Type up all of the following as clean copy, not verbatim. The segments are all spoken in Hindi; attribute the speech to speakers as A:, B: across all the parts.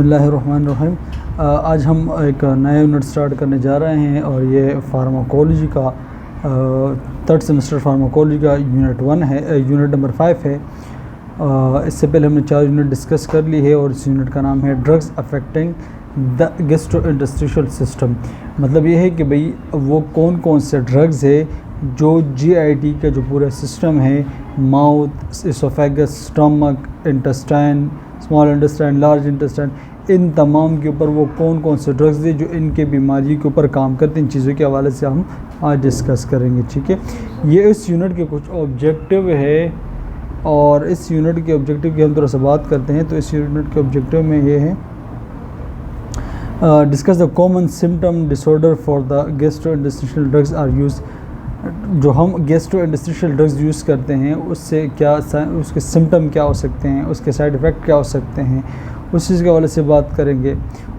A: बिस्मिल्लाहिर्रहमानिर्रहीम। आज हम एक नया यूनिट स्टार्ट करने जा रहे हैं और ये फार्माकोलॉजी का थर्ड सेमेस्टर फार्माकोलॉजी का यूनिट 1 है, यूनिट नंबर 5 है। इससे पहले हमने 4 यूनिट डिस्कस कर ली है और इस यूनिट का नाम है drugs affecting the gastrointestinal system. मतलब ये है कि भाई वो कौन कौन से ड्रग्स है जो जीआईटी का जो पूरा सिस्टम है, mouth, oesophagus, stomach, intestine, small intestine, large intestine, इन तमाम के ऊपर वो कौन कौन से ड्रग्स है जो इनके बीमारी के ऊपर काम करते हैं, इन चीज़ों के हवाले से हम आज डिस्कस करेंगे। ठीक है, ये इस यूनिट के कुछ ऑब्जेक्टिव है और इस यूनिट के ऑब्जेक्टिव की हम थोड़ा सा बात करते हैं। तो इस यूनिट के ऑब्जेक्टिव में ये है discuss the common symptom disorder for the gastrointestinal drugs are use. जो हम गैस्ट्रोइंटेस्टाइनल ड्रग्स यूज़ करते हैं उससे क्या उसके सिम्टम क्या हो सकते हैं, उसके साइड इफ़ेक्ट क्या हो सकते हैं, उस चीज़ के हवाले से बात करेंगे।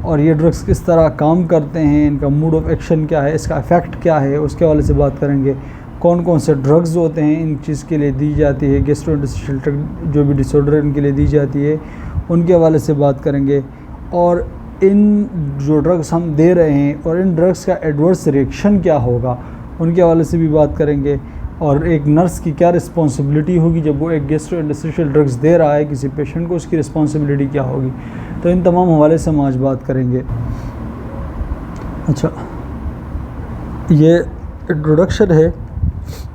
A: और ये ड्रग्स किस तरह काम करते हैं, इनका मोड ऑफ एक्शन क्या है, इसका इफ़ेक्ट क्या है, उसके हवाले से बात करेंगे। कौन कौन से ड्रग्स होते हैं इन चीज़ के लिए दी जाती है, गैस्ट्रोइंटेस्टाइनल ड्रग जो भी डिसऑर्डर इनके लिए दी जाती है उनके हवाले से बात करेंगे। और इन जो ड्रग्स हम दे रहे हैं और इन ड्रग्स का एडवर्स रिएक्शन क्या होगा उनके हवाले से भी बात करेंगे। और एक नर्स की क्या रिस्पॉन्सिबिलिटी होगी जब वो एक गैस्ट्रोइंटेस्टाइनल ड्रग्स दे रहा है किसी पेशेंट को, उसकी रिस्पॉन्सिबिलिटी क्या होगी। तो इन तमाम हवाले से हम आज बात करेंगे। अच्छा, ये इंट्रोडक्शन है।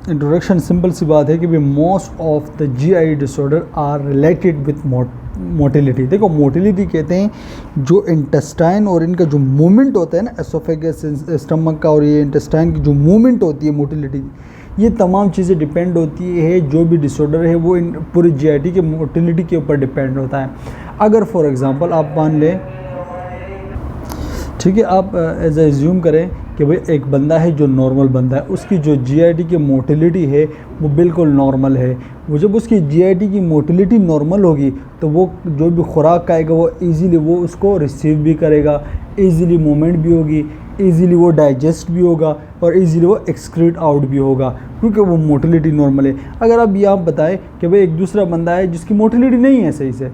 A: इंट्रोडक्शन सिंपल सी बात है कि most of the GI disorder are related with motility. देखो, मोटिलिटी कहते हैं जो इंटेस्टाइन और इनका जो मूवमेंट होता है ना, एसोफेगस, स्टमक का, और ये इंटेस्टाइन की जो मूवमेंट होती है, मोटिलिटी, ये तमाम चीज़ें डिपेंड होती है। जो भी डिसऑर्डर है वो इन पूरी जीआईटी के मोटिलिटी के ऊपर डिपेंड होता है। अगर फॉर एग्जांपल आप मान लें, ठीक है, आप एज एज्यूम करें कि भाई एक बंदा है जो नॉर्मल बंदा है, उसकी जो जीआईटी की मोटिलिटी है वो बिल्कुल नॉर्मल है। वो जब उसकी जीआईटी की मोटिलिटी नॉर्मल होगी तो वो जो भी खुराक खाएगा वो इजीली वो उसको रिसीव भी करेगा, इजीली मूवमेंट भी होगी, इजीली वो डाइजेस्ट भी होगा और इजीली वो एक्सक्रीट आउट भी होगा, क्योंकि वो मोटिलिटी नॉर्मल है। अगर अब ये आप बताएं कि भाई एक दूसरा बंदा है जिसकी मोटिलिटी नहीं है सही से,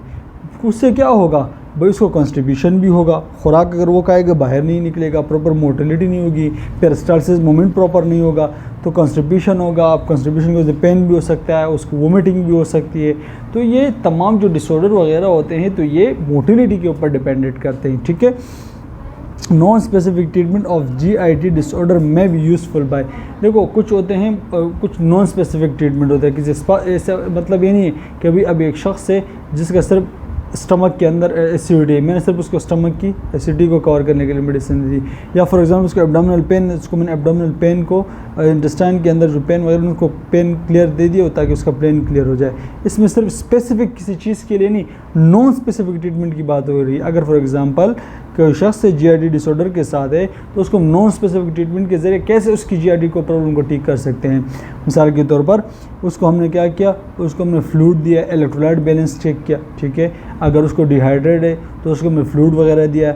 A: उससे क्या होगा भाई, उसको कॉन्स्टिपेशन भी होगा, खुराक अगर वो खाएगा बाहर नहीं निकलेगा, प्रॉपर मोटिलिटी नहीं होगी, पेरिस्टालसिस मूवमेंट प्रॉपर नहीं होगा तो कॉन्स्टिपेशन होगा। आप कॉन्स्टिपेशन की वजह से पेन भी हो सकता है, उसको वोमिटिंग भी हो सकती है। तो ये तमाम जो डिसऑर्डर वगैरह होते हैं तो ये मोटिलिटी के ऊपर डिपेंडेंट करते हैं। ठीक है, non specific treatment of GIT disorder में भी यूज़फुल बाय। देखो, कुछ होते हैं कुछ नॉन स्पेसिफिक ट्रीटमेंट होता है किसी ऐसा, मतलब ये नहीं है कि अभी एक शख्स है जिसका सिर्फ स्टमक के अंदर एसिडिटी है, मैंने सिर्फ उसको स्टमक की एसिडिटी को कवर करने के लिए मेडिसिन दी, या फॉर एग्जांपल उसको एब्डोमिनल पेन, उसको मैंने एब्डोमिनल पेन को इंटेस्टाइन के अंदर जो पेन वगैरह उनको पेन क्लियर दे दिया ताकि उसका पेन क्लियर हो जाए। इसमें सिर्फ स्पेसिफिक किसी चीज़ के लिए नहीं, नॉन स्पेसिफिक ट्रीटमेंट की बात हो रही है। अगर फॉर एग्जांपल कोई शख्स जीआईटी डिसऑर्डर के साथ है तो उसको नॉन स्पेसिफिक ट्रीटमेंट के ज़रिए कैसे उसकी जीआईटी को प्रॉब्लम को ठीक कर सकते हैं। मिसाल के तौर पर उसको हमने क्या किया, उसको हमने फ्लूइड दिया, इलेक्ट्रोलाइट बैलेंस चेक किया। ठीक है, अगर उसको डिहाइड्रेट है तो उसको हमने फ्लूइड वगैरह दिया।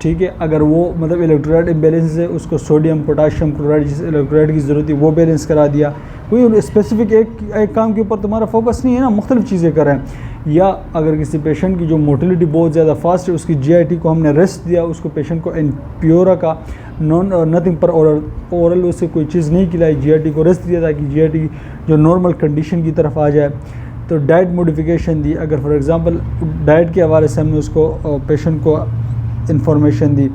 A: ठीक है, अगर वो मतलब इलेक्ट्रोलाइट इम्बैलेंस है उसको सोडियम पोटाशियम क्लोराइड जिस इलेक्ट्रोलाइट की ज़रूरत है वो बैलेंस करा दिया। कोई स्पेसिफिक एक काम के ऊपर तुम्हारा फोकस नहीं है ना, मुख्तलिफ चीज़ें करें। या अगर किसी पेशेंट की जो मोटिलिटी बहुत ज़्यादा फास्ट है, उसकी जीआईटी को हमने रेस्ट दिया, उसको पेशेंट को इनप्योरा का नथिंग पर ओरल उससे कोई चीज़ नहीं खिलाई, जीआईटी को रेस्ट दिया ताकि जीआईटी जो नॉर्मल कंडीशन की तरफ आ जाए। तो डाइट मॉडिफिकेशन दी, अगर फॉर एग्जांपल डाइट के हवाले से हमने उसको पेशेंट को इंफॉर्मेशन दी,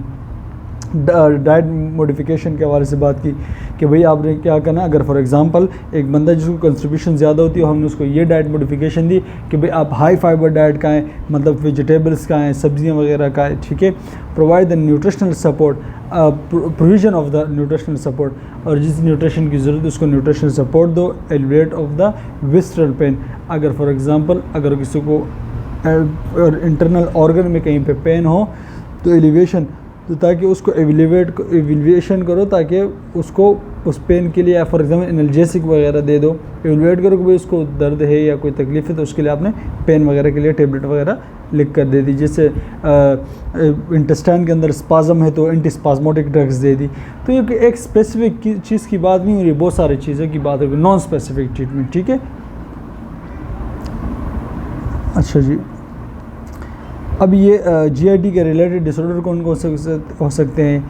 A: डाइट मॉडिफिकेशन के हवाले से बात की कि भाई आपने क्या करना। अगर फॉर एग्जांपल एक बंदा जिसको कॉन्स्टिपेशन ज़्यादा होती है, हमने उसको ये डाइट मॉडिफिकेशन दी कि भाई आप हाई फाइबर डाइट खाएँ, मतलब वेजिटेबल्स खाएँ, सब्जियां वगैरह खाएँ। ठीक है, provide the nutritional support, provision of the nutritional support, और जिस न्यूट्रिशन की ज़रूरत है उसको न्यूट्रिशनल सपोर्ट दो। Elevate of the visceral pain, अगर फॉर एग्जांपल अगर किसी को इंटरनल ऑर्गन में कहीं पे पेन हो तो एलिवेशन, तो ताकि उसको एलिवेशन करो ताकि उसको उस पेन के लिए, या फॉर एग्जांपल एनाल्जेसिक वगैरह दे दो। एलिवेट करो कि भाई उसको दर्द है या कोई तकलीफ़ है तो उसके लिए आपने पेन वगैरह के लिए टेबलेट वगैरह लिख कर दे दी। जैसे इंटेस्टाइन के अंदर स्पाज़म है तो एंटी स्पाज़मोटिक ड्रग्स दे दी। तो ये एक स्पेसिफिक चीज़ की बात नहीं हो रही, बहुत सारी चीज़ों की बात होगी, नॉन स्पेसिफिक ट्रीटमेंट। ठीक है, अच्छा जी, अब ये जीआईटी के रिलेटेड डिसऑर्डर कौन कौन से हो सकते हैं?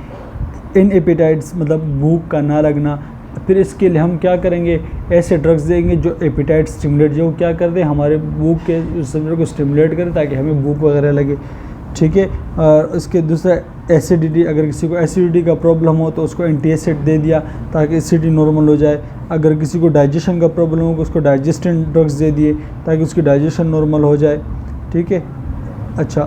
A: इन एपेटाइट्स मतलब भूख का ना लगना। फिर इसके लिए हम क्या करेंगे, ऐसे ड्रग्स देंगे जो एपेटाइट स्टिमुलेट, जो क्या करते हैं हमारे भूख के रिसेप्टर को स्टिमुलेट करें ताकि हमें भूख वगैरह लगे, ठीक है। और इसके दूसरा एसिडिटी, अगर किसी को एसिडिटी का प्रॉब्लम हो तो उसको एंटी एसिड दे दिया ताकि एसिडिटी नॉर्मल हो जाए। अगर किसी को डाइजेशन का प्रॉब्लम हो तो उसको डाइजेस्टेंट ड्रग्स दे दिए ताकि उसकी डाइजेशन नॉर्मल हो जाए, ठीक है। अच्छा,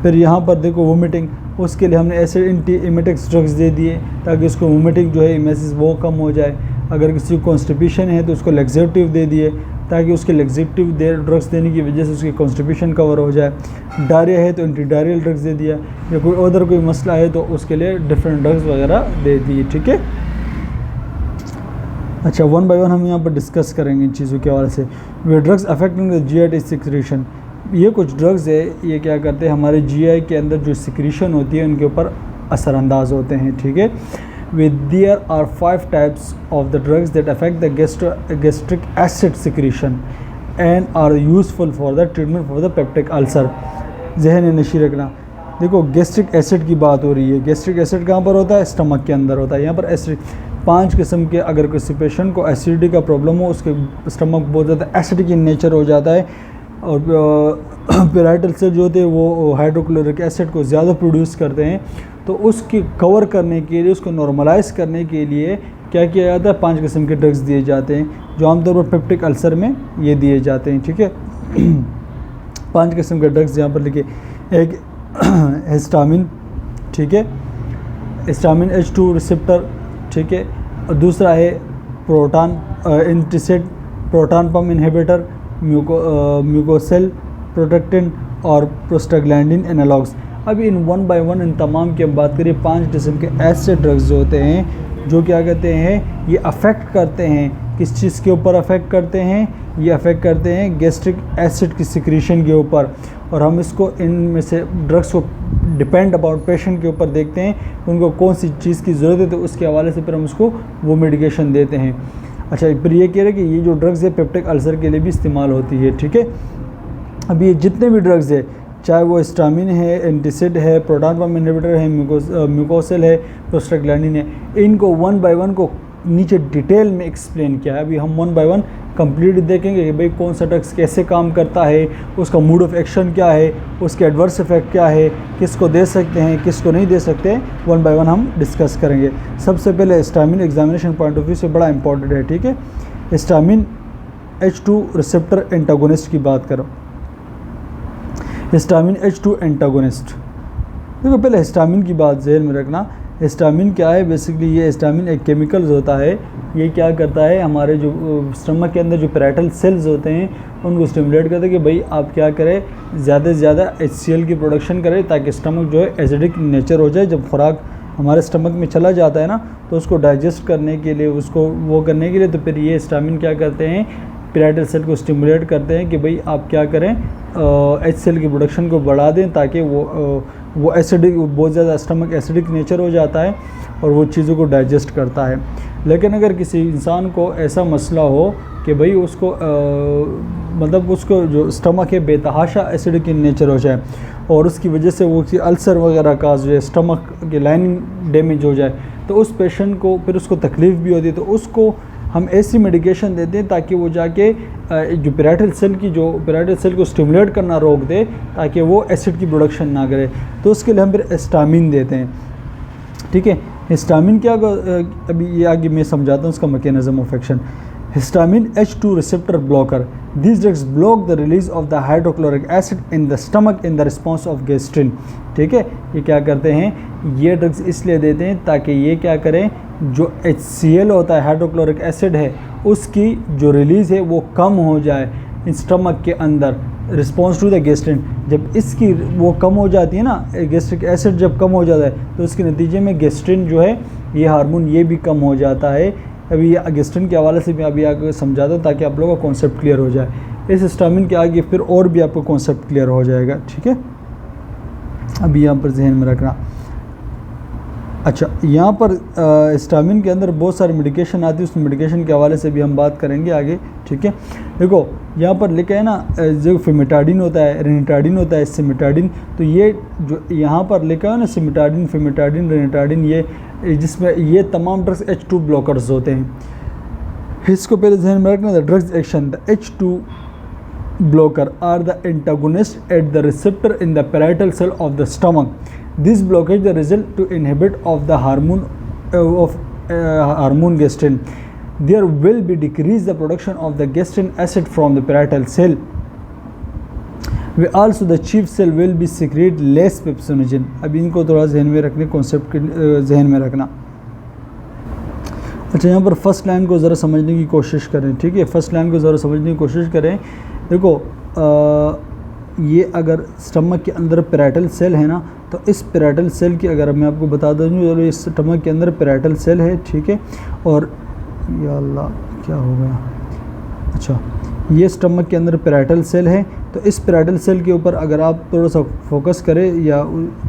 A: फिर यहाँ पर देखो वोमिटिंग, उसके लिए हमने ऐसे एंटी इमेटिक्स ड्रग्स दे दिए ताकि उसको वोमिटिंग जो है इमेसिस वो कम हो जाए। अगर किसी को कॉन्स्टिपेशन है तो उसको लेक्सेटिव दे दिए ताकि उसके लेक्सेटिव ड्रग्स देने की वजह से उसकी कॉन्स्टिपेशन कवर हो जाए। डायरिया है तो एंटी डायरियल ड्रग्स दे दिया, या कोई अदर कोई मसला है तो उसके लिए डिफरेंट ड्रग्स वगैरह दे दिए, ठीक है। अच्छा, वन बाय वन हम यहाँ पर डिस्कस करेंगे इन चीज़ों के हवाले से। वे drugs affecting the GIT secretion, ये कुछ ड्रग्स है, ये क्या करते हैं हमारे जीआई के अंदर जो सिक्रीशन होती है उनके ऊपर असरअंदाज होते हैं, ठीक है। With there are 5 types of the drugs that affect the gastric acid secretion and are useful for the treatment for the peptic ulcer. जहन में नशी रखना, देखो गैस्ट्रिक एसिड की बात हो रही है। गैस्ट्रिक एसिड कहाँ पर होता है? स्टमक के अंदर होता है। यहाँ पर एसिड 5 किस्म के, अगर किसी पेशेंट को एसिडिटी का प्रॉब्लम हो, उसके स्टमक बहुत ज़्यादा एसिडिक इन नेचर हो जाता है, और पेराइटल सेल जो होते हैं वो हाइड्रोक्लोरिक एसिड को ज़्यादा प्रोड्यूस करते हैं, तो उसकी कवर करने के लिए, उसको नॉर्मलाइज करने के लिए क्या किया जाता है? 5 किस्म के ड्रग्स दिए जाते हैं जो आमतौर पर पेप्टिक अल्सर में ये दिए जाते हैं, ठीक है। 5 किस्म के ड्रग्स यहाँ पर लिखे, एक हिस्टामिन, ठीक है, हिस्टामिन H2 रिसेप्टर, ठीक है। और दूसरा है proton antacid, proton pump inhibitor, mucosal protectant और प्रोस्टाग्लैंडिन एनालॉग्स। अभी इन वन बाय वन इन तमाम की हम बात करें, 5 किस्म के ऐसे ड्रग्स जो होते हैं जो क्या कहते हैं, ये अफेक्ट करते हैं, किस चीज़ के ऊपर अफेक्ट करते हैं? ये अफेक्ट करते हैं गैस्ट्रिक एसिड की सिक्रीशन के ऊपर। और हम इसको इनमें से ड्रग्स को डिपेंड अबाउट पेशेंट के ऊपर देखते हैं, उनको कौन सी चीज़ की ज़रूरत है, तो उसके हवाले से फिर हम उसको वो मेडिकेशन देते हैं। अच्छा, फिर ये कह रहे हैं कि ये जो ड्रग्स है पेप्टिक अल्सर के लिए भी इस्तेमाल होती है, ठीक है। अब ये जितने भी ड्रग्स है, चाहे वो हिस्टामिन है, एंटीसिड है, प्रोटॉन पम्प इनहिबिटर है, म्यूकोसेल है, प्रोस्टाग्लैंडिन है, इनको वन बाय वन को नीचे डिटेल में एक्सप्लेन किया है। अभी हम वन बाय वन कंप्लीट देखेंगे कि भाई कौन सा ड्रग्स कैसे काम करता है, उसका मोड ऑफ एक्शन क्या है, उसके एडवर्स इफेक्ट क्या है, किसको दे सकते हैं, किसको नहीं दे सकते, वन बाय वन हम डिस्कस करेंगे। सबसे पहले histamine examination point of view से बड़ा इंपॉर्टेंट है, ठीक है। हिस्टामिन H2 रिसेप्टर एंटागोनिस्ट की बात करो, हिस्टामिन H2 एंटागोनिस्ट। देखो पहले हिस्टामिन की बात ज़हन में रखना। हिस्टामिन क्या है? बेसिकली ये हिस्टामिन एक केमिकल्स होता है, ये क्या करता है हमारे जो स्टमक के अंदर जो पैराइटल सेल्स होते हैं उनको स्टिमुलेट करता है कि भाई आप क्या करें, ज़्यादा से ज़्यादा HCl की प्रोडक्शन करें ताकि स्टमक जो है एसिडिक नेचर हो जाए। जब खुराक हमारे स्टमक में चला जाता है ना, तो उसको डाइजेस्ट करने के लिए, उसको वो करने के लिए, तो फिर ये हिस्टामिन क्या करते हैं, पैराइटल सेल को स्टिमुलेट करते हैं कि भाई आप क्या करें, HCl की प्रोडक्शन को बढ़ा दें ताकि वो एसिडिक, बहुत ज़्यादा स्टमक एसिडिक नेचर हो जाता है और वो चीज़ों को डाइजेस्ट करता है। लेकिन अगर किसी इंसान को ऐसा मसला हो कि भाई उसको मतलब उसको जो स्टमक है बेतहाशा एसिडिक इन नेचर हो जाए और उसकी वजह से वो अल्सर वगैरह का जो है, स्टमक की लाइनिंग डैमेज हो जाए, तो उस पेशेंट को फिर उसको तकलीफ़ भी होती है, तो उसको हम ऐसी मेडिकेशन देते हैं ताकि वो जाके जो पैराइटल सेल को स्टिमुलेट करना रोक दे ताकि वो एसिड की प्रोडक्शन ना करे, तो उसके लिए हम फिर हिस्टामिन देते हैं, ठीक है। हिस्टामिन क्या, अभी ये आगे मैं समझाता हूँ उसका mechanism of action. Histamine H2 receptor blocker, this drugs block the release of the hydrochloric acid in the stomach in the response of gastrin, ठीक है। ये क्या करते हैं, ये ड्रग्स इसलिए देते हैं ताकि ये क्या करें, जो HCl होता है, हाइड्रोक्लोरिक एसिड है, उसकी जो रिलीज़ है वो कम हो जाए इन स्टमक के अंदर रिस्पॉन्स टू द गैस्ट्रिन। जब इसकी वो कम हो जाती है ना, गैस्ट्रिक एसिड जब कम हो जाता है तो उसके नतीजे में गैस्ट्रिन जो है, ये हार्मोन ये भी कम हो जाता है। अभी गैस्ट्रिन के हवाले से मैं अभी आगे समझाता हूँ ताकि आप लोगों का कॉन्सेप्ट क्लियर हो जाए। इस हिस्टामिन के आगे फिर और भी आपको कॉन्सेप्ट क्लियर हो जाएगा, ठीक है। अभी यहाँ पर जहन में रखना। अच्छा, यहाँ पर हिस्टामिन के अंदर बहुत सारी मेडिकेशन आती है, उस मेडिकेशन के हवाले से भी हम बात करेंगे आगे, ठीक है। देखो यहाँ पर लिखा है ना, जो फिमेटाडिन होता है, रेनिटाडिन होता है, सिमेटाडिन, तो ये जो यहाँ पर लिखा है ना, सिमेटाडिन, फिमेटाडिन, रेनिटाडिन, ये जिसमें ये तमाम ड्रग्स H2 ब्लॉकर्स होते हैं। इसको पहले ध्यान में रखना, the drugs action, the H2 blocker are the antagonist at the receptor in the parietal cell of the stomach. This blockage the result to inhibit of the hormone gastrin. There will be decrease the production of the gastrin acid from the parietal cell. We also the chief cell will be secrete less pepsinogen. अब इनको थोड़ा जहन में रखने, कॉन्सेप्ट जहन में रखना। अच्छा, यहाँ पर फर्स्ट लाइन को ज़रा समझने की कोशिश करें, ठीक है। फर्स्ट लाइन को ज़रा समझने की कोशिश करें। देखो ये अगर स्टमक के अंदर पैराइटल सेल है ना, तो इस पैराइटल सेल की अगर मैं आपको बता दूँ, चलो इस स्टमक के अंदर पैराइटल सेल है, ठीक है। और या अल्लाह क्या हो गया, अच्छा ये स्टमक के अंदर पैराइटल सेल है, तो इस पैराइटल सेल के ऊपर अगर आप थोड़ा सा फोकस करें या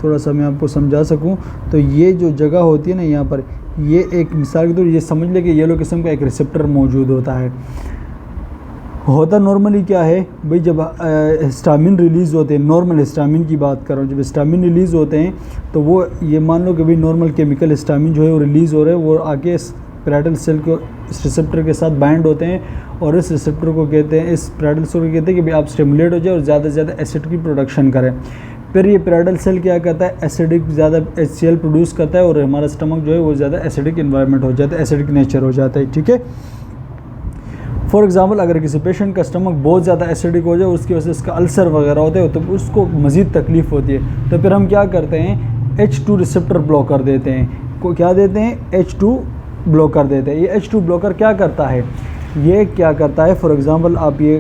A: थोड़ा सा मैं आपको समझा सकूं, तो ये जो जगह होती है ना, यहाँ पर ये एक मिसाल के तौर ये समझ ले कि येलो किस्म का एक रिसेप्टर मौजूद होता है। होता नॉर्मली क्या है भाई, जब हिस्टामिन रिलीज़ होते हैं, नॉर्मल हिस्टामिन की बात कर रहा हूँ, जब हिस्टामिन रिलीज़ होते हैं तो वो ये मान लो कि भाई नॉर्मल केमिकल हिस्टामिन जो है वो रिलीज़ हो रहा है, वो आके पैराइटल सेल को इस रिसेप्टर के साथ बाइंड होते हैं और इस रिसेप्टर को कहते हैं, इस पैराइटल सेल को कहते हैं कि भाई आप स्टिमुलेट हो जाए और ज़्यादा से ज़्यादा एसिड की प्रोडक्शन करें। फिर ये पैराइटल सेल क्या करता है, एसिडिक ज़्यादा HCl प्रोड्यूस करता है और हमारा स्टमक जो है वो ज़्यादा एसिडिक इन्वायरमेंट हो जाता है, एसिडिक नेचर हो जाता है, ठीक है। फॉर एग्जांपल अगर किसी पेशेंट का स्टमक बहुत ज़्यादा एसिडिक हो जाए, उसकी वजह से इसका अल्सर वगैरह होते हैं, तो उसको मज़ीद तकलीफ़ होती है, तो फिर हम क्या करते हैं, H2 रिसेप्टर ब्लॉकर देते हैं। को क्या देते हैं, H2 ब्लॉकर देते हैं। ये H2 ब्लॉकर क्या करता है, ये क्या करता है, फॉर एग्ज़ाम्पल आप ये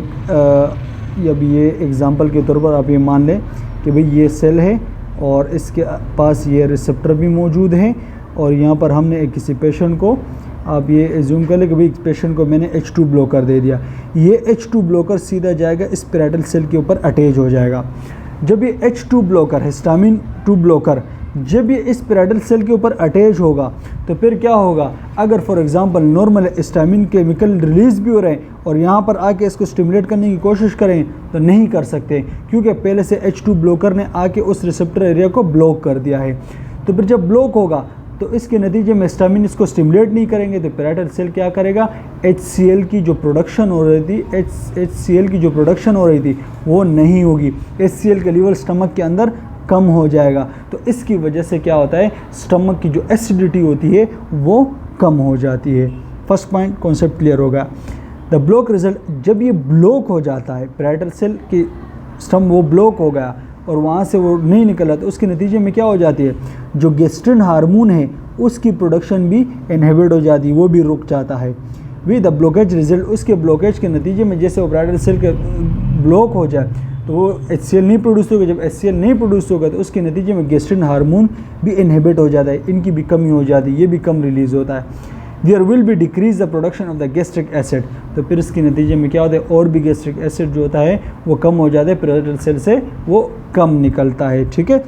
A: एग्ज़ाम्पल के तौर पर आप ये मान लें कि भाई ये सेल है और इसके पास ये रिसेप्टर भी मौजूद है, और यहाँ पर हमने किसी पेशेंट को, आप ये एज्यूम कर लें कि भाई पेशेंट को मैंने H2 ब्लॉकर दे दिया, ये H2 ब्लॉकर सीधा जाएगा इस पैराइटल सेल के ऊपर अटैच हो जाएगा। जब ये H2 ब्लॉकर, हिस्टामिन 2 ब्लॉकर, जब ये इस पैराइटल सेल के ऊपर अटैच होगा तो फिर क्या होगा, अगर for example normal histamine chemical release भी हो रहे हैं और यहाँ पर आके इसको स्टिमुलेट करने की कोशिश करें तो नहीं कर सकते, क्योंकि पहले से H2 ब्लॉकर ने आके उस रिसेप्टर एरिया को ब्लॉक कर दिया है। तो फिर जब ब्लॉक होगा तो इसके नतीजे में हिस्टामिन इसको स्टिमुलेट नहीं करेंगे, तो पैराइटल सेल क्या करेगा, HCl की जो प्रोडक्शन हो रही थी, HCl की जो प्रोडक्शन हो रही थी वो नहीं होगी, HCl का लेवल स्टमक के अंदर कम हो जाएगा। तो इसकी वजह से क्या होता है, स्टमक की जो एसिडिटी होती है वो कम हो जाती है। फर्स्ट पॉइंट कॉन्सेप्ट क्लियर होगा। द ब्लॉक रिजल्ट, जब ये ब्लॉक हो जाता है पैराइटल सेल की स्टम, वो ब्लॉक हो गया और वहाँ से वो नहीं निकला, तो उसके नतीजे में क्या हो जाती है, जो गेस्ट्रिन हार्मोन है उसकी प्रोडक्शन भी इनहिबिट हो जाती है, वो भी रुक जाता है। विद द ब्लॉकेज रिजल्ट, उसके ब्लॉकेज के नतीजे में जैसे वो पैराइटल सेल के ब्लॉक हो जाए तो वो HCl नहीं प्रोड्यूस होगा, जब HCl नहीं प्रोड्यूस होगा तो उसके नतीजे में गेस्ट्रिन हार्मोन भी इनहिबिट हो जाता है, इनकी भी कमी हो जाती है, ये भी कम रिलीज़ होता है। There will be decrease the production of the gastric acid, तो फिर इसके नतीजे में क्या होता है, और भी गैस्ट्रिक एसिड जो होता है वो कम हो जाता है, पैराइटल सेल से वो कम निकलता है, ठीक है।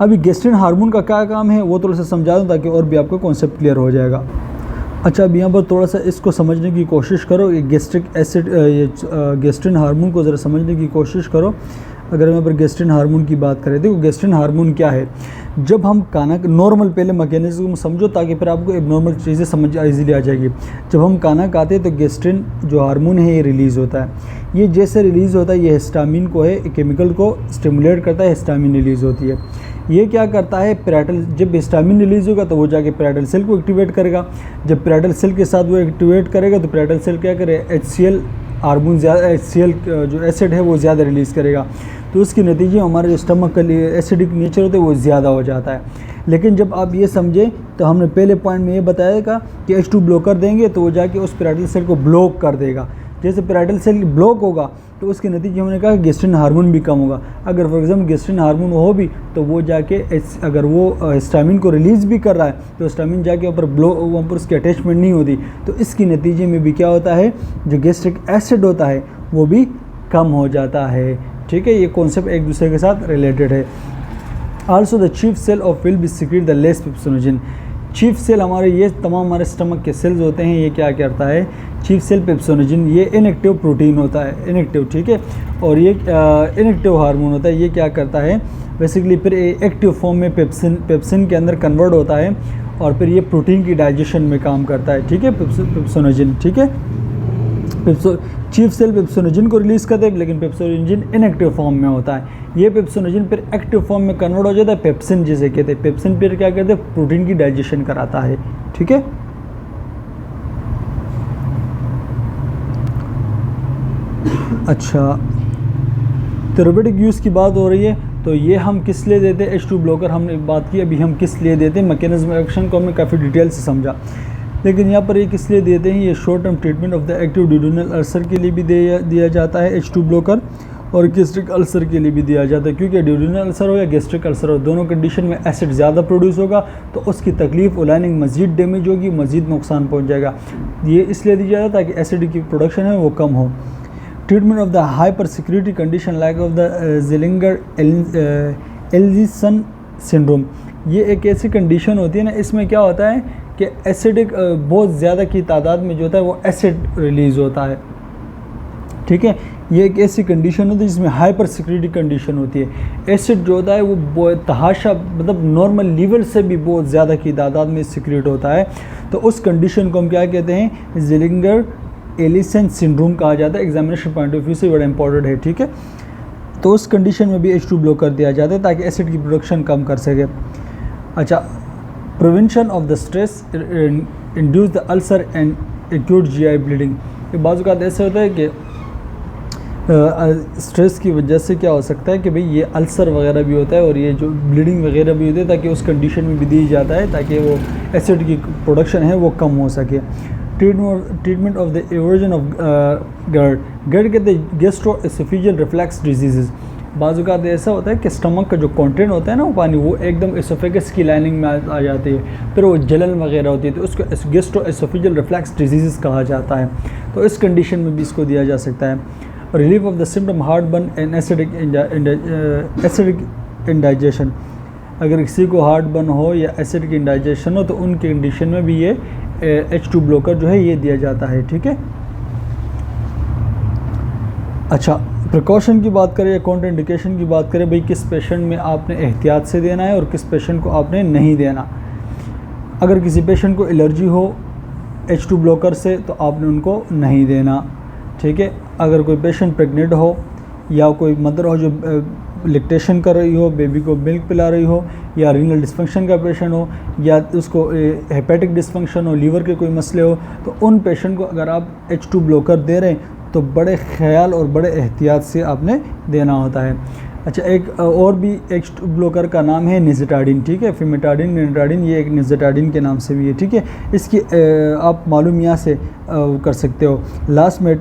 A: अभी गेस्ट्रिन हार्मोन का क्या काम है वो थोड़ा सा समझा दूँ ताकि और भी आपको कॉन्सेप्ट क्लियर हो जाएगा। अच्छा, अब यहाँ पर थोड़ा सा इसको समझने की कोशिश करो, ये गैस्ट्रिक एसिड, ये गेस्ट्रिन हार्मोन को ज़रा समझने की कोशिश करो। अगर हम यहाँ पर गेस्ट्रिन हार्मोन की बात करें, देखो गेस्ट्रिन हार्मोन क्या है, जब हम खाना नॉर्मल पहले मैकेनिज्म समझो ताकि फिर आपको एबनॉर्मल चीज़ें समझ ईजीली आ जाएगी। जब हम खाना खाते हैं तो गेस्ट्रिन जो हार्मोन है ये रिलीज़ होता है, ये जैसे रिलीज़ होता है ये हिस्टामिन को है, केमिकल को स्टिमुलेट करता है, हिस्टामिन रिलीज़ होती है। ये क्या करता है, पैराइटल, जब हिस्टामिन रिलीज़ होगा तो वो जाके पैराइटल सेल को एक्टिवेट करेगा, जब पैराइटल सेल के साथ वो एक्टिवेट करेगा तो पैराइटल सेल क्या करे, HCl हार्मोन ज़्यादा, HCl जो एसिड है वो ज़्यादा रिलीज़ करेगा, तो उसके नतीजे में हमारे स्टमक का लिए एसिडिक नेचर होता है वो ज़्यादा हो जाता है। लेकिन जब आप ये समझें तो हमने पहले पॉइंट में ये बताया था कि H2 ब्लॉकर देंगे तो वो जाके उस पैराइटल सेल को ब्लॉक कर देगा, जैसे पैराइटल सेल ब्लॉक होगा तो उसके नतीजे हमने कहा गेस्ट्रिन हार्मोन भी कम होगा। अगर फॉर एग्जाम्पल गेस्ट्रिन हार्मोन हो भी तो वो जाके अगर वो हिस्टामिन को रिलीज़ भी कर रहा है तो हिस्टामिन जाके ऊपर वहाँ पर उसकी अटैचमेंट नहीं होती, तो इसके नतीजे में भी क्या होता है, जो गेस्ट्रिक एसिड होता है वो भी कम हो जाता है, ठीक है। ये कॉन्सेप्ट एक दूसरे के साथ रिलेटेड है। Also the chief cell of will be secrete the less pepsinogen. Chief cell हमारे ये तमाम हमारे स्टमक के सेल्स होते हैं, ये क्या करता है, चीफ सेल पेप्सोनोजन, ये इनएक्टिव प्रोटीन होता है, इनएक्टिव, ठीक है, और ये इनएक्टिव हार्मोन होता है। ये क्या करता है बेसिकली, फिर एक्टिव फॉर्म में पेप्सिन के अंदर कन्वर्ट होता है और फिर ये प्रोटीन की डाइजेशन में काम करता है, ठीक है, पेप्सोनोजन, ठीक है। चीफ सेल पेप्सोनोजन को रिलीज़ करते हैं, लेकिन पेप्सोनोजन इनएक्टिव फॉर्म में होता है। ये पेप्सोनोजन फिर एक्टिव फॉर्म में कन्वर्ट हो जाता है, पेप्सिन जिसे कहते हैं। पेप्सिन फिर क्या कहते हैं, प्रोटीन की डाइजेशन कराता है, ठीक है। अच्छा, थेरेपेटिक यूज़ की बात हो रही है, तो ये हम किस लिए देते हैं, H2 ब्लॉकर हमने बात की, अभी हम किस लिए देते हैं, मैकेनिज्म एक्शन को हमने काफ़ी डिटेल से समझा, लेकिन यहाँ पर ये किस लिए देते हैं, ये short term treatment of the active duodenal ulcer के लिए भी दिया जाता है H2 ब्लॉकर, और गैस्ट्रिक अल्सर के लिए भी दिया जाता है, क्योंकि ड्यूडेनल अल्सर हो या गैस्ट्रिक अल्सर हो, दोनों कंडीशन में एसिड ज़्यादा प्रोड्यूस होगा तो उसकी तकलीफ और लाइनिंग मज़ीद डैमेज होगी, मज़ीद नुकसान पहुँच जाएगा। ये इसलिए दिया जाता है ताकि एसिड की प्रोडक्शन है वो कम हो। Treatment of the hyper security condition like of the Zollinger Ellison syndrome, ये एक ऐसी कंडीशन होती है ना, इसमें क्या होता है कि एसिडिक बहुत ज़्यादा की तादाद में जो होता है वो एसिड रिलीज़ होता है, ठीक है। ये एक ऐसी कंडीशन होती है जिसमें हाइपर सिक्योरिटी कंडीशन होती है। एसिड जो होता है वो बहुत तहाशा, मतलब नॉर्मल लेवल से भी बहुत ज़्यादा की तादाद में सिक्रेट होता है, तो उस कंडीशन को हम क्या कहते हैं, ज़िलिंगर एलिसन सिंड्रोम कहा जाता है। एग्जामिनेशन पॉइंट ऑफ व्यू से बड़ा इंपॉर्टेंट है, ठीक है। तो उस कंडीशन में भी H2 ब्लॉकर दिया जाता है ताकि एसिड की प्रोडक्शन कम कर सके। अच्छा, prevention of the stress induce the ulcer and acute GI bleeding. ये बाज़ औक़ात ऐसे होता है कि स्ट्रेस की वजह से क्या हो सकता है कि भाई ये अल्सर वगैरह भी होता है और ये जो ब्लीडिंग वगैरह भी होती है, ताकि उस कंडीशन में भी दी जाता है ताकि वो एसिड की प्रोडक्शन है वो कम हो सके। Treatment of the aversion of GERD कहते हैं गैस्ट्रोएसोफेजियल रिफ्लक्स डिजीज़। बाज़ औक़ात ऐसा होता है कि स्टमक का जो कंटेंट होता है ना, वो पानी वो एकदम एसोफेगस की लाइनिंग में आ जाती है, फिर वो जलन वगैरह होती है, तो उसको गैस्ट्रोएसोफेजियल रिफ्लक्स डिजीज़ कहा जाता है। तो इस कंडीशन में भी इसको दिया जा सकता है। Relief of the symptom heart burn and acidic indigestion, अगर किसी को हार्ट बर्न हो या एसिडिक इंडाइजेशन हो तो उन कंडीशन में भी ये H2 ब्लॉकर जो है ये दिया जाता है, ठीक है। अच्छा, प्रिकॉशन की बात करें या कॉन्ट्राइंडिकेशन की बात करें, भाई किस पेशेंट में आपने एहतियात से देना है और किस पेशेंट को आपने नहीं देना। अगर किसी पेशेंट को एलर्जी हो H2 ब्लॉकर से तो आपने उनको नहीं देना, ठीक है। अगर कोई पेशेंट प्रेग्नेंट हो या कोई मदर हो जो लैक्टेशन कर रही हो, बेबी को मिल्क पिला रही हो, या रीनल डिस्फंक्शन का पेशेंट हो, या उसको हेपेटिक डिस्फंक्शन हो, लीवर के कोई मसले हो, तो उन पेशेंट को अगर आप H2 ब्लॉकर दे रहे हैं तो बड़े ख्याल और बड़े एहतियात से आपने देना होता है। अच्छा, एक और भी H2 ब्लॉकर का नाम है निज़ेटाडीन, ठीक है। फिमेटाडीन, निज़ेटाडीन, ये एक निज़ेटाडीन के नाम से भी है, ठीक है। इसकी आप मालूम यहाँ से कर सकते हो। लास्ट में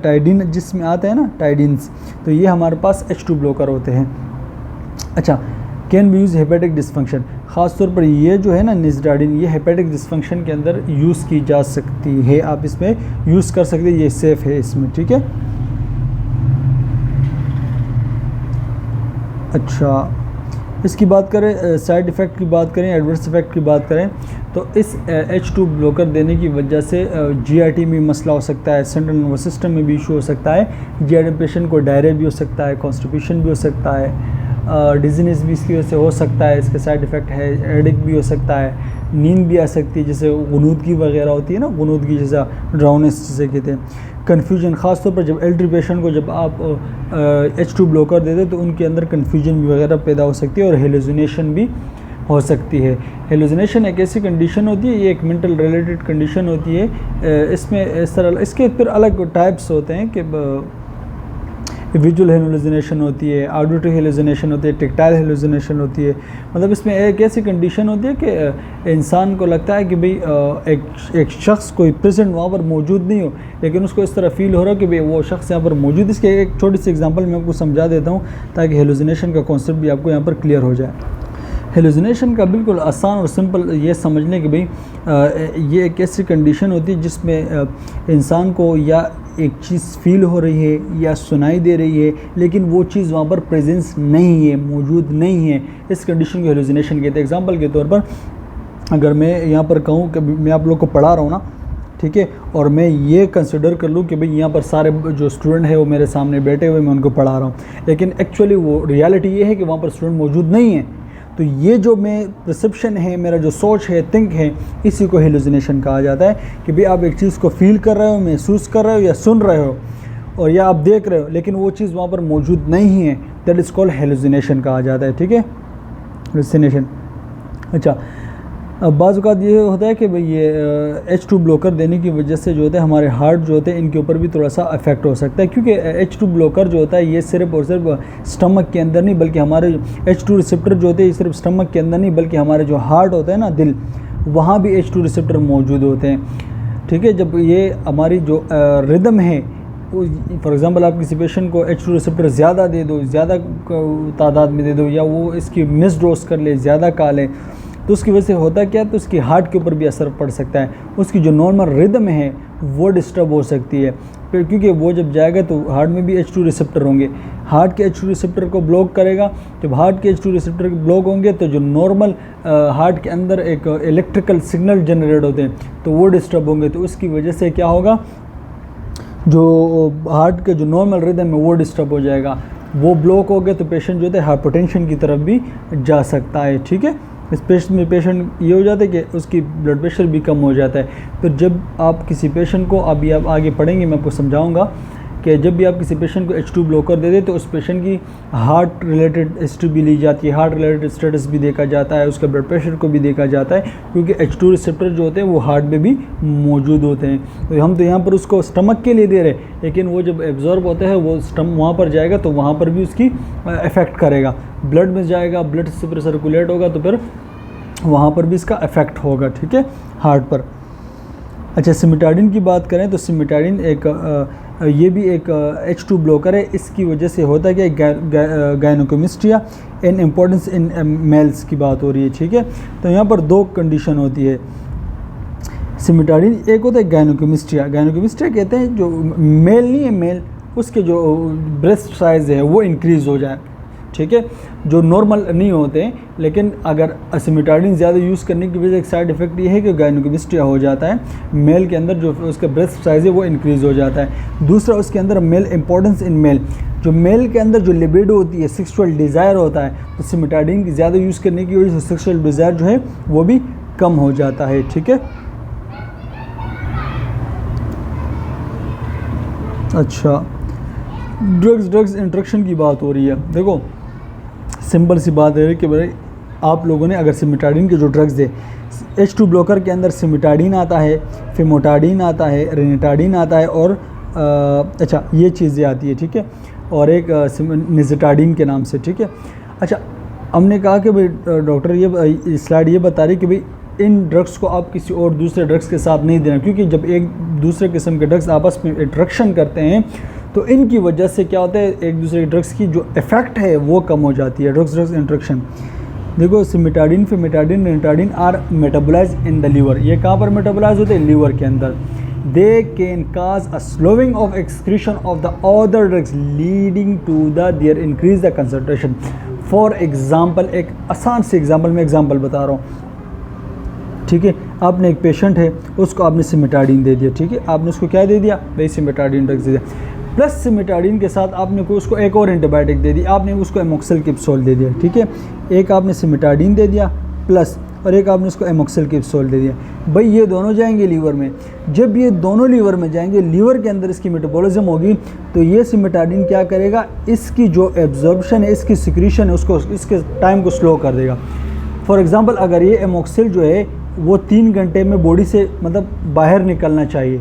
A: टाइडिन जिसमें आता है ना, टाइडिन्स, तो ये हमारे पास H2 ब्लॉकर होते हैं। अच्छा, can be use hepatic dysfunction, ख़ास तौर पर ये जो है ना निज़ेटाडीन, ये हेपेटिक डिस्फंक्शन के अंदर यूज़ की जा सकती है, आप इसमें यूज़ कर सकते हैं, ये सेफ़ है इसमें, ठीक है। अच्छा, इसकी बात करें, साइड इफ़ेक्ट की बात करें, एडवर्स इफ़ेक्ट की बात करें, तो इस H2 ब्लॉकर देने की वजह से GIT में मसला हो सकता है, सेंट्रल नर्वस सिस्टम में भी इशू हो सकता है। GIT पेशेंट को डायरिया भी हो सकता है, कॉन्स्टिपेशन भी हो सकता है, डिजीनेस भी इसकी वजह से हो सकता है, इसके साइड इफ़ेक्ट है, हेडेक भी हो सकता है, नींद भी आ सकती है, जैसे गुनूदगी वगैरह होती है ना, गुनूदगी जैसा ड्राउनेस जिसे कहते हैं। कन्फ्यूजन, ख़ास तौर पर जब एल्डरी पेशेंट को जब आप H2 ब्लॉकर देते तो उनके अंदर कन्फ्यूजन वगैरह पैदा हो सकती है और हेलुसिनेशन भी हो सकती है। हेलुसिनेशन एक ऐसी कंडीशन होती है, ये एक मेंटल रिलेटेड कंडीशन होती है। इसमें इस तरह इसके फिर अलग टाइप्स होते हैं कि विजुअल हेलुसिनेशन होती है, ऑडिटरी हेलुसिनेशन होती है, टेक्टाइल हेलुसिनेशन होती है। मतलब इसमें एक ऐसी कंडीशन होती है कि इंसान को लगता है कि भाई एक शख्स कोई प्रेजेंट वहाँ पर मौजूद नहीं हो, लेकिन उसको इस तरह फील हो रहा है कि भाई वो शख्स यहाँ पर मौजूद। इसके एक छोटी सी एग्जांपल मैं आपको समझा देता हूँ ताकि हेलुसिनेशन का कॉन्सेप्ट भी आपको यहाँ पर क्लियर हो जाए। हेलुसिनेशन का बिल्कुल आसान और सिंपल ये समझने कि भाई ये एक ऐसी कंडीशन होती है जिसमें इंसान को या एक चीज़ फील हो रही है या सुनाई दे रही है, लेकिन वो चीज़ वहाँ पर प्रेजेंस नहीं है, मौजूद नहीं है। इस कंडीशन को हेलुसिनेशन कहते हैं। एग्जांपल के तौर पर अगर मैं यहाँ पर कहूँ कि मैं आप लोग को पढ़ा रहा हूँ ना, ठीक है, और मैं ये कंसिडर कर लूँ कि भाई यहाँ पर सारे जो स्टूडेंट है वो मेरे सामने बैठे हुए, मैं उनको पढ़ा रहा हूँ, लेकिन एक्चुअली वो रियलिटी ये है कि वहाँ पर स्टूडेंट मौजूद नहीं है। तो ये जो मैं परसेप्शन है, मेरा जो सोच है, थिंक है, इसी को हेलुसिनेशन कहा जाता है कि भाई आप एक चीज़ को फील कर रहे हो, महसूस कर रहे हो या सुन रहे हो, और या आप देख रहे हो, लेकिन वो चीज़ वहाँ पर मौजूद नहीं है। दैट इज़ कॉल्ड हेलुसिनेशन कहा जाता है, ठीक है, हेलुसिनेशन। अच्छा, अब बाज़ औक़ात ये होता है कि भाई ये H2 ब्लॉकर देने की वजह से जो होता है हमारे हार्ट जो होते हैं इनके ऊपर भी थोड़ा सा अफेक्ट हो सकता है, क्योंकि H2 ब्लॉकर जो होता है ये सिर्फ और सिर्फ स्टमक के अंदर नहीं, बल्कि हमारे H2 रिसेप्टर जो होते हैं ये सिर्फ स्टमक के अंदर नहीं, बल्कि हमारे जो हार्ट होता है ना, दिल, वहाँ भी H2 रिसेप्टर मौजूद होते हैं, ठीक है। जब ये हमारी जो रिदम है, फॉर एग्ज़ाम्पल आप किसी पेशेंट को H2 रिसेप्टर ज़्यादा दे दो, ज़्यादा तादाद में दे दो, या वो इसकी मिस डोज कर ले, ज़्यादा खा ले, तो उसकी वजह से होता क्या है, तो उसकी हार्ट के ऊपर भी असर पड़ सकता है। उसकी जो नॉर्मल रिदम है वो डिस्टर्ब हो सकती है, फिर क्योंकि वो जब जाएगा तो हार्ट में भी H2 रिसेप्टर होंगे, हार्ट के H2 रिसेप्टर को ब्लॉक करेगा। जब हार्ट के H2 रिसेप्टर ब्लॉक होंगे तो जो नॉर्मल हार्ट के अंदर एक इलेक्ट्रिकल सिग्नल जनरेट होते हैं तो वो डिस्टर्ब होंगे। तो उसकी वजह से क्या होगा, जो हार्ट के जो नॉर्मल रिदम है वो डिस्टर्ब हो जाएगा। वो ब्लॉक हो गए तो पेशेंट जो है हाइपरटेंशन की तरफ भी जा सकता है, ठीक है। इस पेशेंट ये हो जाता है कि उसकी ब्लड प्रेशर भी कम हो जाता है। फिर जब आप किसी पेशेंट को, अभी आप आगे पढ़ेंगे मैं आपको समझाऊंगा कि जब भी आप किसी पेशेंट को H2 ब्लॉकर दे दे तो उस पेशेंट की हार्ट रिलेटेड हिस्ट्री भी ली जाती है, हार्ट रिलेटेड स्टेटस भी देखा जाता है, उसका ब्लड प्रेशर को भी देखा जाता है, क्योंकि H2 रिसेप्टर जो होते हैं वो हार्ट में भी मौजूद होते हैं। तो हम तो यहाँ पर उसको स्टमक के लिए दे रहे हैं, लेकिन वो जब एब्जॉर्ब होता है वो वहाँ पर जाएगा तो वहाँ पर भी उसकी इफ़ेक्ट करेगा, ब्लड में जाएगा, ब्लड से फिर सर्कुलेट होगा तो फिर वहाँ पर भी इसका इफ़ेक्ट होगा, ठीक है, हार्ट पर। अच्छा, सिमिटाडिन की बात करें तो सिमिटाडिन ये भी एक H2 ब्लॉकर है। इसकी वजह से होता है कि गायनोकेमिस्ट्रिया इन इम्पोर्टेंस इन मेल्स की बात हो रही है, ठीक है। तो यहाँ पर दो कंडीशन होती है सिमिटाडिन, एक होता है गायनोकेमिस्ट्रिया। गायनोकेमिस्ट्रिया कहते हैं जो मेल नहीं है, मेल उसके जो ब्रेस्ट साइज़ है वो इंक्रीज़ हो जाए, ठीक है, जो नॉर्मल नहीं होते हैं। लेकिन अगर सिमिटाडिन ज़्यादा यूज़ करने की वजह से एक साइड इफ़ेक्ट ये है कि गायनोकेमिस्ट्रिया हो जाता है, मेल के अंदर जो उसका ब्रेस्ट साइज़ है वो इंक्रीज़ हो जाता है। दूसरा उसके अंदर मेल इंपॉर्टेंस इन मेल, जो मेल के अंदर जो लिबिडो होती है, सेक्सुअल डिज़ायर होता है, तो सिमिटाडिन की ज़्यादा यूज़ करने की वजह से सेक्सुअल डिज़ायर जो है वो भी कम हो जाता है, ठीक है। अच्छा, ड्रग्स इंट्रैक्शन की बात हो रही है। देखो सिंपल सी बात है कि भाई आप लोगों ने अगर सिमिटाडिन के जो ड्रग्स दे, H2 ब्लॉकर के अंदर सिमिटाडिन आता है, फेमोटाडिन आता है, रेनिटाडिन आता है, और अच्छा ये चीज़ें आती है, ठीक है, और एक निज़ेटाडिन के नाम से, ठीक है। अच्छा, हमने कहा कि भाई डॉक्टर ये स्लाइड ये बता रही कि भाई इन ड्रग्स को आप किसी और दूसरे ड्रग्स के साथ नहीं देना, क्योंकि जब एक दूसरे किस्म के ड्रग्स आपस में इंट्रैक्शन करते हैं तो इनकी वजह से क्या होता है, एक दूसरे ड्रग्स की जो इफ़ेक्ट है वो कम हो जाती है, ड्रग्स इंट्रैक्शन। देखो cimetidine, famotidine, ranitidine are metabolize in the liver. ये कहाँ पर मेटाबोलाइज होते हैं, लीवर के अंदर। They can cause a slowing of excretion of the other drugs leading to the their increase the concentration. For example, एक आसान से एग्जाम्पल, मैं एग्जाम्पल बता रहा हूँ, ठीक है। आपने एक पेशेंट है, उसको आपने सिमिटाडिन दे दिया, ठीक है, आपने उसको क्या दे दिया भाई, सिमिटाडिन ड्रग्स दे दिया, प्लस सिमिटाडिन के साथ आपने उसको एक और एंटीबायोटिक दे दी, आपने उसको एमोक्सिल किप्सोल दे दिया, ठीक है। एक आपने सिमिटाडिन दे दिया प्लस, और एक आपने उसको एमोक्सिल किप्सोल दे दिया। भाई ये दोनों जाएंगे लीवर में, जब ये दोनों लीवर में जाएंगे, लीवर के अंदर इसकी मेटाबॉलिज्म होगी, तो ये सिमिटाडिन क्या करेगा, इसकी जो एब्जॉर्प्शन है, इसकी सिक्रीशन है, उसको इसके टाइम को स्लो कर देगा। फॉर एग्ज़ाम्पल, अगर ये एमोक्सिल जो है वो 3 घंटे में बॉडी से मतलब बाहर निकलना चाहिए,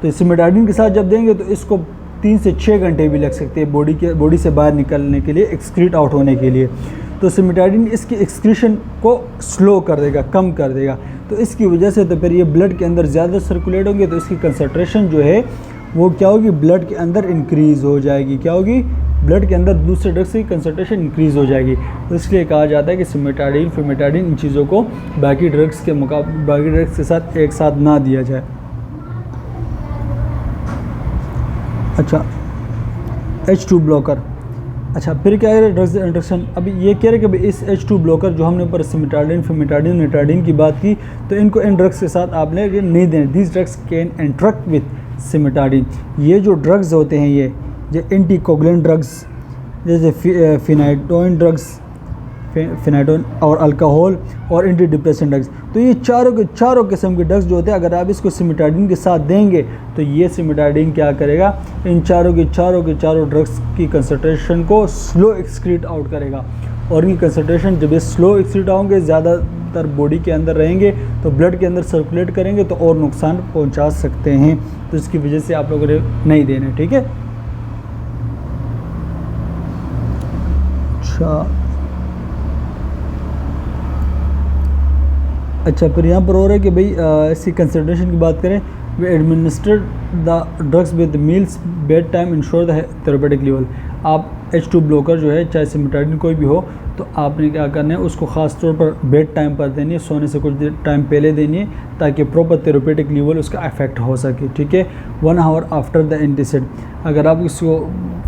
A: तो सिमिटाडिन के साथ जब देंगे तो इसको 3 से 6 घंटे भी लग सकते हैं बॉडी से बाहर निकलने के लिए, एक्सक्रीट आउट होने के लिए। तो सिमिटाडिन इसकी एक्सक्रीशन को स्लो कर देगा, कम कर देगा। तो इसकी वजह से तो फिर ये ब्लड के अंदर ज़्यादा सर्कुलेट होंगे, तो इसकी कंसंट्रेशन जो है वो क्या होगी, ब्लड के अंदर इंक्रीज़ हो जाएगी, क्या होगी, ब्लड के अंदर दूसरे ड्रग्स की कंसंट्रेशन इंक्रीज़ हो जाएगी। तो इसलिए कहा जाता है कि सिमेटाडिन, फेमेटाडिन इन चीज़ों को बाकी ड्रग्स के साथ एक साथ ना दिया जाए। अच्छा, H2 ब्लॉकर। अच्छा, फिर क्या है ड्रग्स इंट्रैक्शन। अभी ये कह रहे कि भाई इस H2 ब्लॉकर जो हमने ऊपर सिमेटाडिन, फेमेटाडिन, निटाडिन की बात की, तो इनको इन ड्रग्स के साथ आपने नहीं देने। This drugs can interact with cimetidine. ये जो ड्रग्स होते हैं ये जो एंटीकोगुलेंट ड्रग्स जैसे फिनाइटोइन ड्रग्स, फिनाइटोइन और अल्कोहल और एंटी डिप्रेशन ड्रग्स, तो ये चारों किस्म के ड्रग्स जो होते हैं, अगर आप इसको सिमेटाडिन के साथ देंगे तो ये सिमेटाडिन क्या करेगा, इन चारों ड्रग्स की कंसंट्रेशन को स्लो एक्सक्रीट आउट करेगा। और इनकी कंसंट्रेशन जब ये स्लो एक्सक्रीट होंगे, ज़्यादातर बॉडी के अंदर रहेंगे तो ब्लड के अंदर सर्कुलेट करेंगे तो और नुकसान पहुंचा सकते हैं। तो इसकी वजह से आप लोगों ने नहीं देने, ठीक है। अच्छा, फिर यहाँ पर हो रहा है कि भाई इसकी कंसंट्रेशन की बात करें, वे administer the drugs with meals bed time ensure the therapeutic level. आप H2 ब्लॉकर जो है, चाहे सिमेटाडिन कोई भी हो, तो आपने क्या करना है, उसको ख़ास तौर पर बेड टाइम पर देनी है, सोने से कुछ देर टाइम पहले देनी है, ताकि प्रॉपर थेरेपेटिक लेवल उसका इफेक्ट हो सके, ठीक है। 1 आवर आफ्टर द एंटीसिड। अगर आप इसको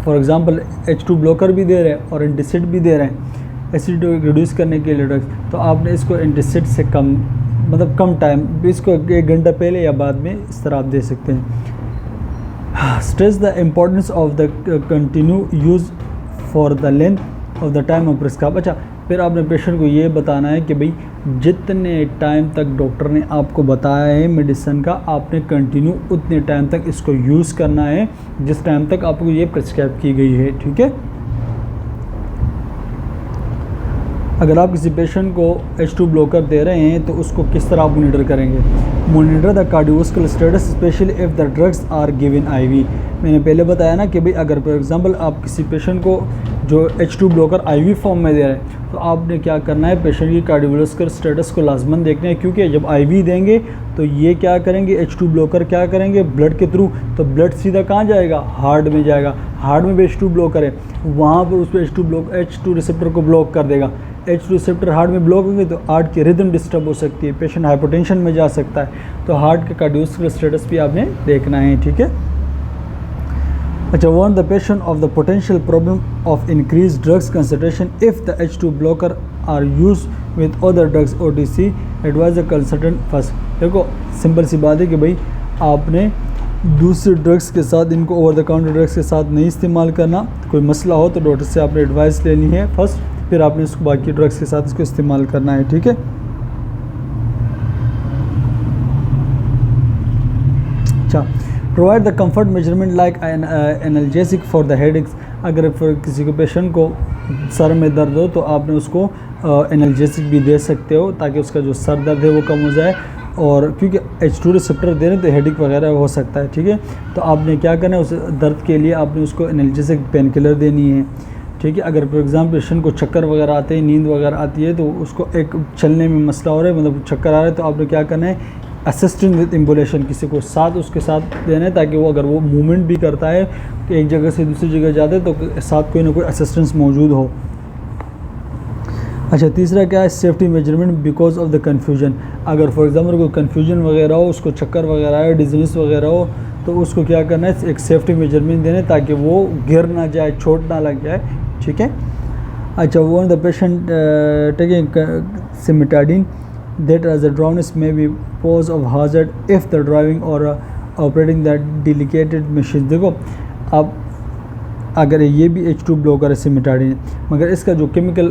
A: फॉर एग्जांपल H2 ब्लॉकर भी दे रहे हैं और एंटीसिड भी दे रहे हैं, एसिड रिड्यूस करने के लिए ड्रग्स, तो आपने इसको एंटीसिड से कम, मतलब कम टाइम, इसको 1 घंटा पहले या बाद में इस तरह आप दे सकते हैं। Stress the importance of the continue use for the length of the time of prescribe. अच्छा, फिर आपने पेशेंट को ये बताना है कि भाई जितने टाइम तक डॉक्टर ने आपको बताया है मेडिसिन का, आपने कंटिन्यू उतने टाइम तक इसको यूज़ करना है जिस टाइम तक आपको ये प्रिस्क्राइब की गई है, ठीक है। अगर आप किसी पेशेंट को H2 ब्लॉकर दे रहे हैं तो उसको किस तरह आप मॉनिटर करेंगे। Monitor the cardiovascular status specially if the drugs are given IV। मैंने पहले बताया ना कि भाई अगर फॉर एग्जांपल आप किसी पेशेंट को जो H2 ब्लॉकर IV फॉर्म में दे रहे हैं, तो आपने क्या करना है, पेशेंट की कार्डियोवास्कुलर स्टेटस को लाजमन देखना है, क्योंकि जब IV देंगे तो ये क्या करेंगे, H2 ब्लॉकर क्या करेंगे ब्लड के थ्रू, तो ब्लड सीधा कहाँ जाएगा, हार्ट में जाएगा। हार्ट में भी H2 ब्लॉकर है, वहाँ पर उस पर H2 रिसेप्टर को ब्लॉक कर देगा। H2 रिसेप्टर हार्ट में ब्लॉक होंगे तो हार्ट की रिदम डिस्टर्ब हो सकती है, पेशेंट हाइपोटेंशन में जा सकता है। तो हार्ट के कार्डियोवास्कुलर स्टेटस भी आपने देखना है, ठीक है। अच्छा, warn the patient of the potential problem of increased drugs concentration if the H2 blocker are used with other drugs OTC, advise the consultant first। देखो सिंपल सी बात है कि भाई आपने दूसरे ड्रग्स के साथ, इनको ओवर द काउंटर ड्रग्स के साथ नहीं इस्तेमाल करना। कोई मसला हो तो डॉक्टर से आपने एडवाइस लेनी है फर्स्ट, फिर आपने इसको बाकी ड्रग्स के साथ इसको इस्तेमाल करना है, ठीक है। अच्छा, provide the comfort measurement like analgesic for the headaches. अगर किसी को पेशेंट को सर में दर्द हो तो आपने उसको एनाल्जेसिक भी दे सकते हो, ताकि उसका जो सर दर्द है वो कम हो जाए। और क्योंकि H2 रिसेप्टर दे रहे हैं तो हेडेक वगैरह हो सकता है, ठीक है। तो आपने क्या करना है, उस दर्द के लिए आपने उसको एनाल्जेसिक पेन किलर देनी है, ठीक है। अगर फॉर एग्जाम्पल पेशेंट को चक्कर वगैरह आते हैं, नींद वगैरह आती है, तो उसको एक चलने में मसला हो रहा है, मतलब चक्कर आ रहा है, तो आपने क्या करना है, असिस्टेंट विद इम्बोलेशन, किसी को साथ उसके साथ देना है, ताकि वो अगर वो मूवमेंट भी करता है तो एक जगह से दूसरी जगह जाते हैं तो साथ कोई ना कोई असिस्टेंस मौजूद हो। अच्छा, तीसरा क्या है, safety measurement because of the confusion. अगर फॉर एग्जांपल कोई कन्फ्यूजन वगैरह हो, उसको चक्कर वगैरह है, डिजीनेस वगैरह हो, तो उसको क्या करना है, एक सेफ्टी मेजरमेंट देना है, ताकि वो गिर ना जाए, चोट ना लग जाए, ठीक है। अच्छा, warn the patient taking cimetidine that as a drownness may be pose of hazard if the driving or operating the delicate machine। देखो अब अगर ये भी H2 ब्लॉकर है सिमेटाडिन, मगर इसका जो केमिकल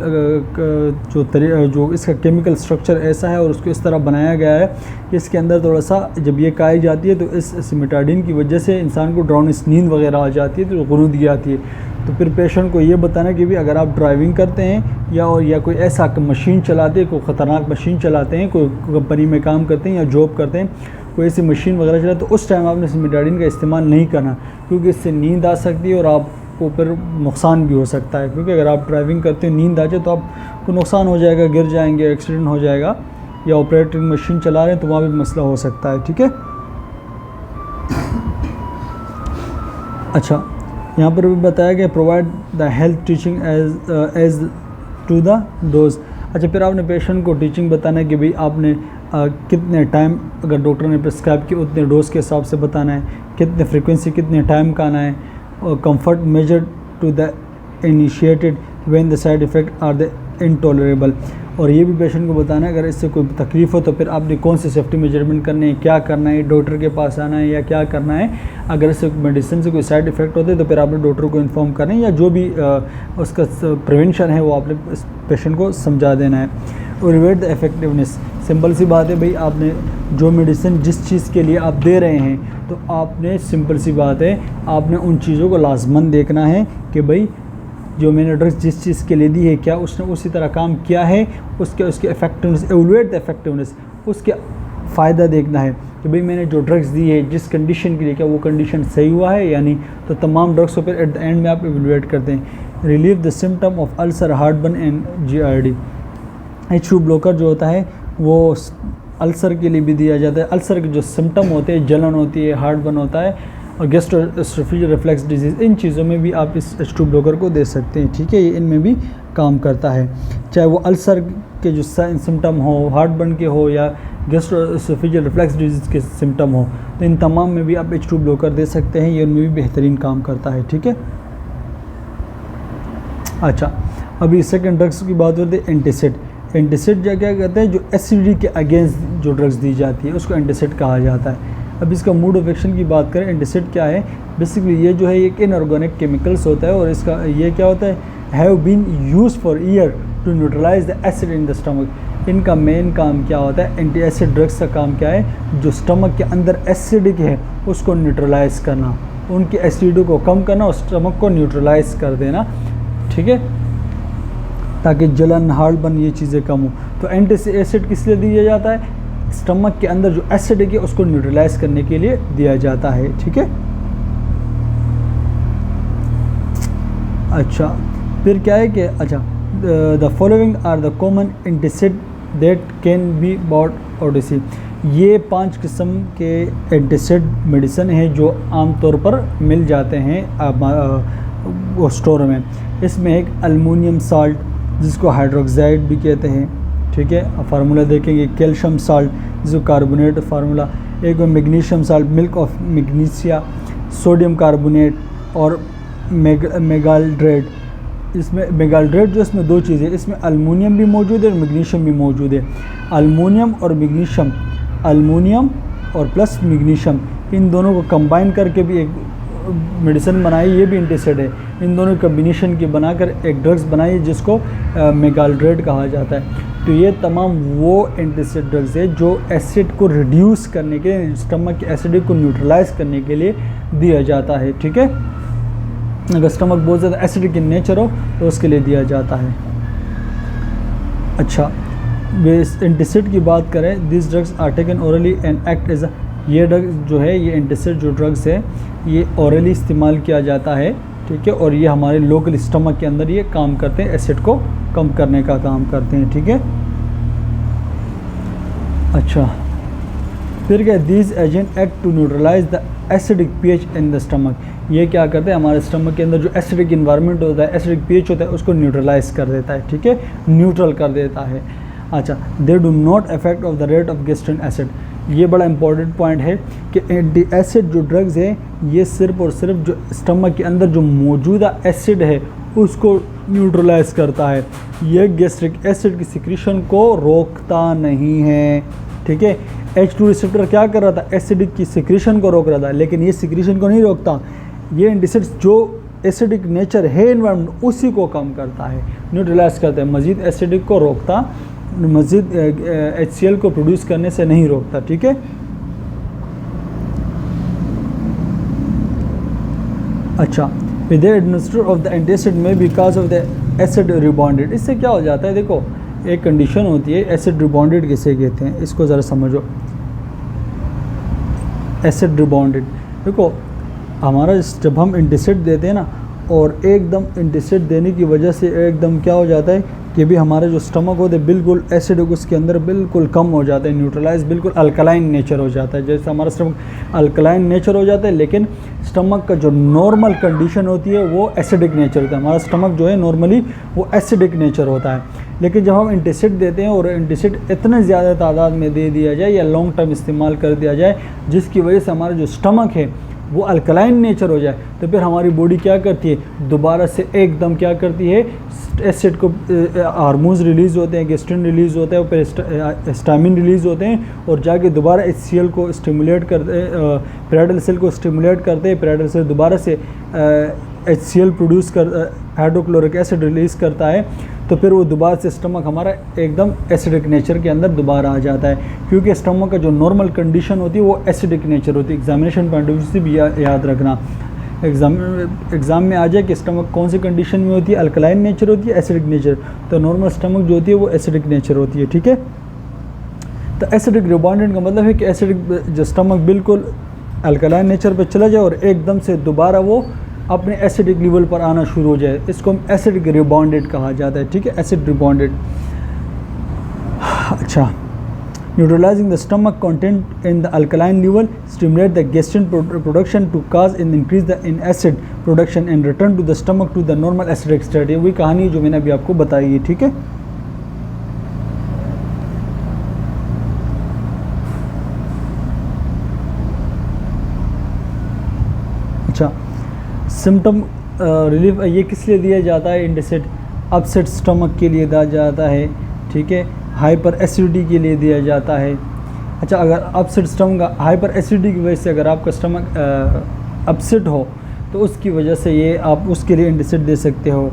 A: जो इसका केमिकल स्ट्रक्चर ऐसा है और उसको इस तरह बनाया गया है कि इसके अंदर थोड़ा सा जब ये खाई जाती है तो इस सिमेटाडिन की वजह से इंसान को ड्राउनेस, नींद वगैरह आ जाती है, तो गुरूदगी आती है। तो फिर पेशेंट को ये बताना कि भी अगर आप ड्राइविंग करते हैं या कोई ऐसा मशीन चलाते हैं, कोई ख़तरनाक मशीन चलाते हैं, कोई कंपनी में काम करते हैं या जॉब करते हैं, कोई ऐसी मशीन वगैरह चलाते, तो उस टाइम आपने सिमेटाडिन का इस्तेमाल नहीं करना, क्योंकि इससे नींद आ सकती है और आपको फिर नुकसान भी हो सकता है। क्योंकि अगर आप ड्राइविंग करते हो, नींद आ जाए तो आपको नुकसान हो जाएगा, गिर जाएंगे, एक्सीडेंट हो जाएगा, या ऑपरेटिंग मशीन चला रहे हैं तो वहाँ भी मसला हो सकता है, ठीक है। अच्छा, यहाँ पर भी बताया गया provide the health teaching as to the dose. अच्छा, फिर आपने पेशेंट को टीचिंग बताना है कि भाई आपने कितने टाइम, अगर डॉक्टर ने प्रिस्क्राइब किया उतने डोज के हिसाब से बताना है, कितने फ्रीक्वेंसी कितने टाइम का आना है, और comfort measure to the initiated when the side effect are the intolerable. और ये भी पेशेंट को बताना है अगर इससे कोई तकलीफ़ हो तो फिर आपने कौन से सेफ्टी मेजरमेंट करने हैं, क्या करना है, डॉक्टर के पास आना है या क्या करना है। अगर इससे मेडिसिन से कोई साइड इफ़ेक्ट होते हैं तो फिर आपने डॉक्टर को इन्फॉर्म करना है, या जो भी उसका प्रिवेंशन है वो आपने पेशेंट को समझा देना है। और रिवेट द इफेक्टिवनेस, सिंपल सी बात है भाई, आपने जो मेडिसिन जिस चीज़ के लिए आप दे रहे हैं तो आपने, सिंपल सी बात है, आपने उन चीज़ों को लाजमन देखना है कि भाई जो मैंने ड्रग्स जिस चीज़ के लिए दी है क्या उसने उसी तरह काम किया है, उसके इफेक्टिवनेस, एवलुएट द इफेक्टिवनेस, उसके फ़ायदा देखना है कि भाई मैंने जो ड्रग्स दी है जिस कंडीशन के लिए क्या वो कंडीशन सही हुआ है या नहीं। तो तमाम ड्रग्स को फिर एट द एंड में आप एवलुएट करते हैं। Relieve the symptom of ulcer, heartburn and GERD। H2 blocker जो होता है वो अल्सर के लिए भी दिया जाता है। अल्सर के जो सिम्टम होते हैं, जलन होती है, हार्टबर्न होता है, और गैस्ट्रोएसोफेजियल रिफ्लक्स डिजीज़, इन चीज़ों में भी आप इस H2 ब्लॉकर को दे सकते हैं। ठीक है, ये इनमें भी काम करता है, चाहे वो अल्सर के जो सिम्टम हो, हार्टबर्न के हो, या गैस्ट्रोएसोफेजियल रिफ्लक्स डिजीज़ के सिम्टम हो, तो इन तमाम में भी आप H2 ब्लॉकर दे सकते हैं। ये उनमें भी बेहतरीन काम करता है। ठीक है, अच्छा, अभी सेकेंड ड्रग्स की बात होती है, एंटीसिड। एंटीसिड क्या कहते हैं, जो एसिडिटी के अगेंस्ट जो ड्रग्स दी जाती है उसको एंटीसिड कहा जाता है। अब इसका मोड ऑफ एक्शन की बात करें, एंटीसिड क्या है, बेसिकली ये जो है एक इनऑर्गेनिक केमिकल्स होता है, और इसका ये क्या होता है, have been use for year to neutralize the acid in the stomach. इनका मेन काम क्या होता है, एंटी एसिड ड्रग्स का काम क्या है, जो स्टमक के अंदर एसिडिक है उसको न्यूट्रलाइज करना, उनकी एसिडिटी को कम करना और स्टमक को न्यूट्रलाइज कर देना। ठीक है, ताकि जलन, हार्टबर्न, ये चीज़ें कम हो। तो एंटी एसिड किस लिए दिया जाता है, स्टमक के अंदर जो एसिड है उसको न्यूट्रलाइज करने के लिए दिया जाता है। ठीक है, अच्छा, फिर क्या है कि अच्छा, the following are the common antacid that can be bought OTC। ये 5 किस्म के एंटीसिड मेडिसिन हैं जो आमतौर पर मिल जाते हैं वो स्टोर में। इसमें एक अल्मोनियम साल्ट, जिसको हाइड्रोक्साइड भी कहते हैं। ठीक है, फार्मूला देखेंगे, कैल्शियम साल्ट जिसको कार्बोनेट फार्मूला, एक magnesium salt, milk of magnesia, sodium carbonate और मेगाल्ड्रेट। इसमें मेगाल्ड्रेट जो, इसमें 2 चीज़ें, इसमें अल्मोनियम भी मौजूद है और मैग्नीशियम भी मौजूद है। अल्मोनियम और मैग्नीशियम, अल्मोनियम और प्लस मैग्नीशियम, इन दोनों को कंबाइन करके भी एक मेडिसिन बनाई, ये भी एंटीसिड है। इन दोनों कम्बिनेशन की बनाकर एक ड्रग्स बनाई जिसको मेगाल्ड्रेट कहा जाता है। तो ये तमाम वो एंटीसिड ड्रग्स है जो एसिड को रिड्यूस करने के लिए, स्टमक के एसिड को न्यूट्रलाइज करने के लिए दिया जाता है। ठीक है, अगर स्टमक बहुत ज़्यादा एसिडिक इन नेचर हो तो उसके लिए दिया जाता है। अच्छा, एंटीसिड की बात करें, this drugs are taken orally and act as ये ड्रग जो है, ये एंटीसिड जो ड्रग्स है ये ओरली इस्तेमाल किया जाता है। ठीक है, और ये हमारे लोकल स्टमक के अंदर ये काम करते हैं, एसिड को कम करने का काम करते हैं। ठीक है, अच्छा, फिर क्या, this agent act to neutralize the acidic pH in the stomach. ये क्या करते हैं, हमारे स्टमक के अंदर जो एसिडिक इन्वायरमेंट होता है, एसिडिक pH होता है, उसको न्यूट्रलाइज कर देता है। ठीक है, न्यूट्रल कर देता है। अच्छा, they do not affect of the rate of gastric acid. ये बड़ा इंपॉर्टेंट पॉइंट है कि एंटी एसिड जो ड्रग्स है ये सिर्फ और सिर्फ जो स्टमक के अंदर जो मौजूदा एसिड है उसको न्यूट्रलाइज करता है, ये गैस्ट्रिक एसिड की सिक्रीशन को रोकता नहीं है। ठीक है, H2 रिसेप्टर क्या कर रहा था, एसिडिक की सिक्रीशन को रोक रहा था, लेकिन ये सिक्रीशन को नहीं रोकता। ये एंटीसिड्स जो एसिडिक नेचर है एनवायरनमेंट उसी को कम करता है, न्यूट्रलाइज करता है, मज़ीद एसिडिक को रोकता, मज़ीद HCl को प्रोड्यूस करने से नहीं रोकता। ठीक है, अच्छा, with the administer of the antacid में because of the acid rebounded. इससे क्या हो जाता है, देखो एक कंडीशन होती है, एसिड रिबॉन्डेड किसे कहते हैं, इसको ज़रा समझो। एसिड रिबॉन्डेड, देखो हमारा जब हम एंटीसिड देते हैं ना, और एकदम एंटीसिड देने की वजह से एकदम क्या हो जाता है कि भी हमारे जो स्टमक होते हैं बिल्कुल एसिडिक उसके अंदर बिल्कुल कम हो जाते हैं, न्यूट्रलाइज बिल्कुल अल्कलाइन नेचर हो जाता है। जैसे हमारा स्टमक अल्कलाइन नेचर हो जाता है, लेकिन स्टमक का जो नॉर्मल कंडीशन होती है वो एसिडिक नेचर होता है। हमारा स्टमक जो है नॉर्मली वो एसिडिक नेचर होता है, लेकिन जब हम एंटासिड देते हैं और एंटासिड इतने ज़्यादा तादाद में दे दिया जाए या लॉन्ग टर्म इस्तेमाल कर दिया जाए जिसकी वजह से हमारा जो स्टमक है वो अल्कलाइन नेचर हो जाए, तो फिर हमारी बॉडी क्या करती है, दोबारा से एकदम क्या करती है, एसिड को हार्मोन्स रिलीज़ होते हैं, गेस्ट्रिन रिलीज़ होता है, फिर हिस्टामिन रिलीज़ होते हैं और जाके दोबारा HCl को स्टिमुलेट करते हैं, पेराइडल सेल को स्टिमुलेट करते हैं। पेराइडल सेल दोबारा से HCl प्रोड्यूस कर हाइड्रोक्लोरिक एसिड रिलीज़ करता है, तो फिर वो दोबारा से स्टमक हमारा एकदम एसिडिक नेचर के अंदर दोबारा आ जाता है, क्योंकि स्टमक का जो नॉर्मल कंडीशन होती है वो एसिडिक नेचर होती है। एग्जामिनेशन पॉइंट ऑफ व्यू से भी याद रखना, एग्ज़ाम में आ जाए कि स्टमक कौन सी कंडीशन में होती है, अल्कलाइन नेचर होती है, एसिडिक नेचर, तो नॉर्मल स्टमक जो होती है वो एसिडिक नेचर होती है। ठीक है, तो एसिडिक रिबॉन्डेंट का मतलब है कि एसिडिक जो स्टमक बिल्कुल अल्कलाइन नेचर पर चला जाए और एकदम से दोबारा वो अपने एसिडिक लेवल पर आना शुरू हो जाए, इसको हम एसिडिक रिबॉन्डेड कहा जाता है। ठीक है, एसिड रिबॉन्डेड। अच्छा, neutralizing the stomach content in the alkaline level stimulate the gastrin production to cause in increase the in acid production and return to the stomach to the normal acidic state. ये वही कहानी जो मैंने अभी आपको बताई है। ठीक है, अच्छा, सिम्टम रिलीफ ये किस लिए दिया जाता है, एंटासिड अपसेट स्टमक के लिए दिया जाता है। ठीक है, हाइपर एसिडिटी के लिए दिया जाता है। अच्छा, अगर अपसेट स्टमक हाइपर एसिडिटी की वजह से अगर आपका स्टमक अपसेट हो तो उसकी वजह से ये आप उसके लिए एंटासिड दे सकते हो।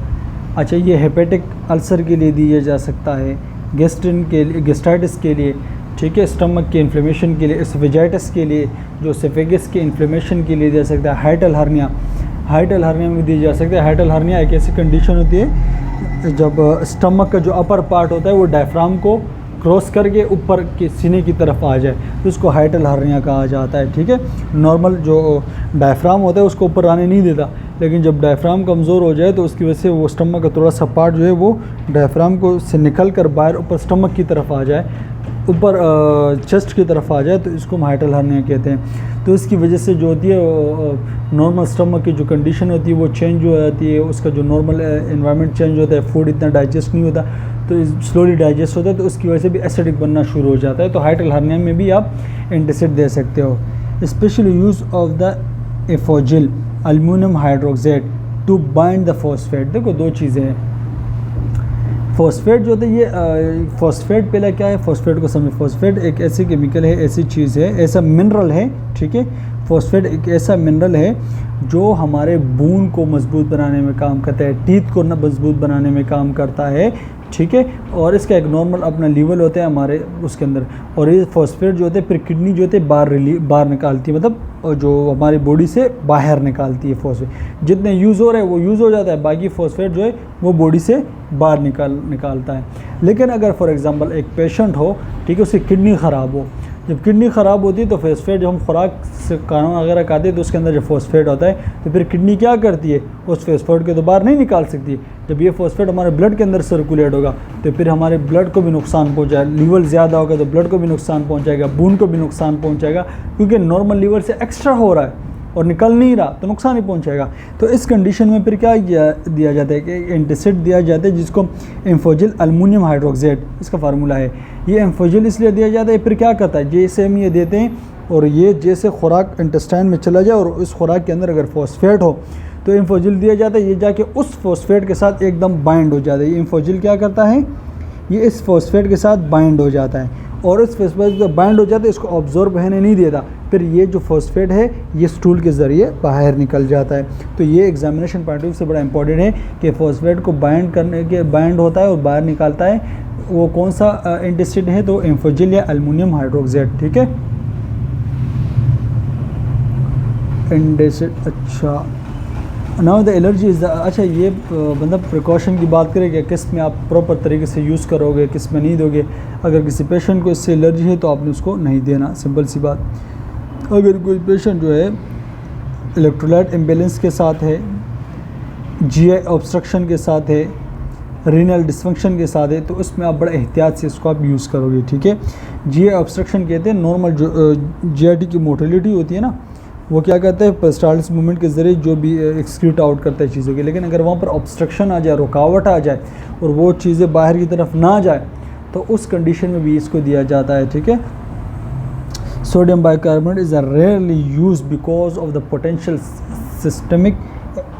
A: अच्छा, ये हेपेटिक अल्सर के लिए दिया जा सकता है, गेस्ट्रिन के लिए, गेस्ट्राइटिस के लिए। ठीक है, स्टमक के इन्फ्लेमेशन के लिए, एसोफेजाइटिस के लिए, जो एसोफेगस के इन्फ्लेमेशन के लिए दिया सकता है। हाइटल हर्निया में दी जा सकती है। हाइटल हर्निया एक ऐसी कंडीशन होती है जब स्टमक का जो अपर पार्ट होता है वो डायफ्राम को क्रॉस करके ऊपर के सीने की तरफ आ जाए, तो उसको हाइटल हर्निया कहा जाता है। ठीक है, नॉर्मल जो डायफ्राम होता है उसको ऊपर आने नहीं देता, लेकिन जब डायफ्राम कमज़ोर हो जाए तो उसकी वजह से वो स्टमक का थोड़ा सा पार्ट जो है वो डायफ्राम को से निकल कर बाहर ऊपर स्टमक की तरफ आ जाए, ऊपर चेस्ट की तरफ आ जाए, तो इसको हम हाइटल हर्निया कहते हैं। तो इसकी वजह से जो होती है नॉर्मल स्टमक की जो कंडीशन होती है वो चेंज हो जाती है, उसका जो नॉर्मल एनवायरनमेंट चेंज होता है, फूड इतना डाइजेस्ट नहीं होता, तो स्लोली डाइजेस्ट होता है, तो उसकी वजह से भी एसिडिक बनना शुरू हो जाता है। तो हाइटल हर्निया में भी आप एंटासिड दे सकते हो। Specially use of the Amphojel aluminium hydroxide to bind the phosphate. देखो दो चीज़ें हैं, फॉस्फेट जो होता है ये फॉस्फेट पहले क्या है, फॉस्फेट को समझो। फॉस्फेट एक ऐसी केमिकल है, ऐसी चीज़ है, ऐसा मिनरल है। ठीक है, फॉस्फेट एक ऐसा मिनरल है जो हमारे बोन को मजबूत बनाने में काम करता है, टीथ को मजबूत बनाने में काम करता है। ठीक है, और इसका एक नॉर्मल अपना लेवल होता है हमारे उसके अंदर, और ये फॉस्फेट जो होते हैं फिर किडनी जो होते हैं बाहर निकालती है, मतलब जो हमारी बॉडी से बाहर निकालती है फॉस्फेट। जितने यूज़ हो रहा है वो यूज़ हो जाता है, बाकी फॉस्फेट जो है वो बॉडी से बाहर निकालता है। लेकिन अगर फॉर एग्जांपल एक पेशेंट हो, ठीक है, उसकी किडनी ख़राब हो, जब किडनी ख़राब होती है तो फॉस्फेट जब हम खुराक से खाना वगैरह खाते हैं तो उसके अंदर जो फॉस्फेट होता है, तो फिर किडनी क्या करती है, उस फॉस्फेट को तो बाहर नहीं निकाल सकती। जब ये फॉस्फेट हमारे ब्लड के अंदर सर्कुलेट होगा तो फिर हमारे ब्लड को भी नुकसान पहुंचाएगा, लीवर ज़्यादा होगा तो ब्लड को भी नुकसान पहुंचाएगा, बोन को भी नुकसान पहुंचाएगा, क्योंकि नॉर्मल लीवर से एक्स्ट्रा हो रहा है और निकल नहीं रहा तो नुकसान ही पहुंचाएगा। तो इस कंडीशन में फिर क्या दिया जाता है कि एंटासिड दिया जाता है, जिसको एम्फोजिल अल्युमिनियम हाइड्रोक्साइड इसका फार्मूला है। ये एम्फोजिल इसलिए दिया जाता है, फिर क्या करता है, जैसे हम ये देते हैं और ये जैसे खुराक इंटेस्टाइन में चला जाए और उस खुराक के अंदर अगर फॉस्फेट हो तो एम्फोजिल दिया जाता है, ये जाके उस फॉस्फेट के साथ एकदम बाइंड हो जाता है। ये एम्फोजिल क्या करता है, ये इस फॉस्फेट के साथ बाइंड हो जाता है और इस फॉस्फेट जब बाइंड हो जाता है इसको ऑब्जॉर्ब होने नहीं देता, फिर ये जो फॉस्फेट है ये स्टूल के ज़रिए बाहर निकल जाता है। तो ये एग्जामिनेशन पॉइंट ऑफ व्यू से बड़ा इंपॉर्टेंट है कि फॉस्फेट को बाइंड होता है और बाहर निकालता है, वो कौन सा एंटासिड है, तो एम्फोजिल या अल्युमिनियम हाइड्रोक्साइड। ठीक है, एंटासिड। अच्छा, now the allergy is the, अच्छा ये मतलब प्रिकॉशन की बात करें कि किस में आप प्रॉपर तरीके से यूज़ करोगे, किस में नहीं दोगे। अगर किसी पेशेंट को इससे एलर्जी है तो आपने उसको नहीं देना, सिंपल सी बात। अगर कोई पेशेंट जो है इलेक्ट्रोलाइट इम्बेलेंस के साथ है, जीआई ऑब्स्ट्रक्शन के साथ है, रीनल डिसफंक्शन के साथ है, तो उसमें आप बड़ा एहतियात से इसको आप यूज़ करोगे, ठीक है। जीआई ऑब्स्ट्रक्शन कहते हैं नॉर्मल जो जीआईटी की मोटिलिटी होती है ना, वो क्या कहते हैं पेरिस्टाल्टिस मूवमेंट के ज़रिए जो भी एक्सक्रीट आउट करता है चीज़ों के, लेकिन अगर वहाँ पर ऑब्स्ट्रक्शन आ जाए, रुकावट आ जाए और वो चीज़ें बाहर की तरफ ना जाए, तो उस कंडीशन में भी इसको दिया जाता है, ठीक है। Sodium bicarbonate is rarely use because of the potential systemic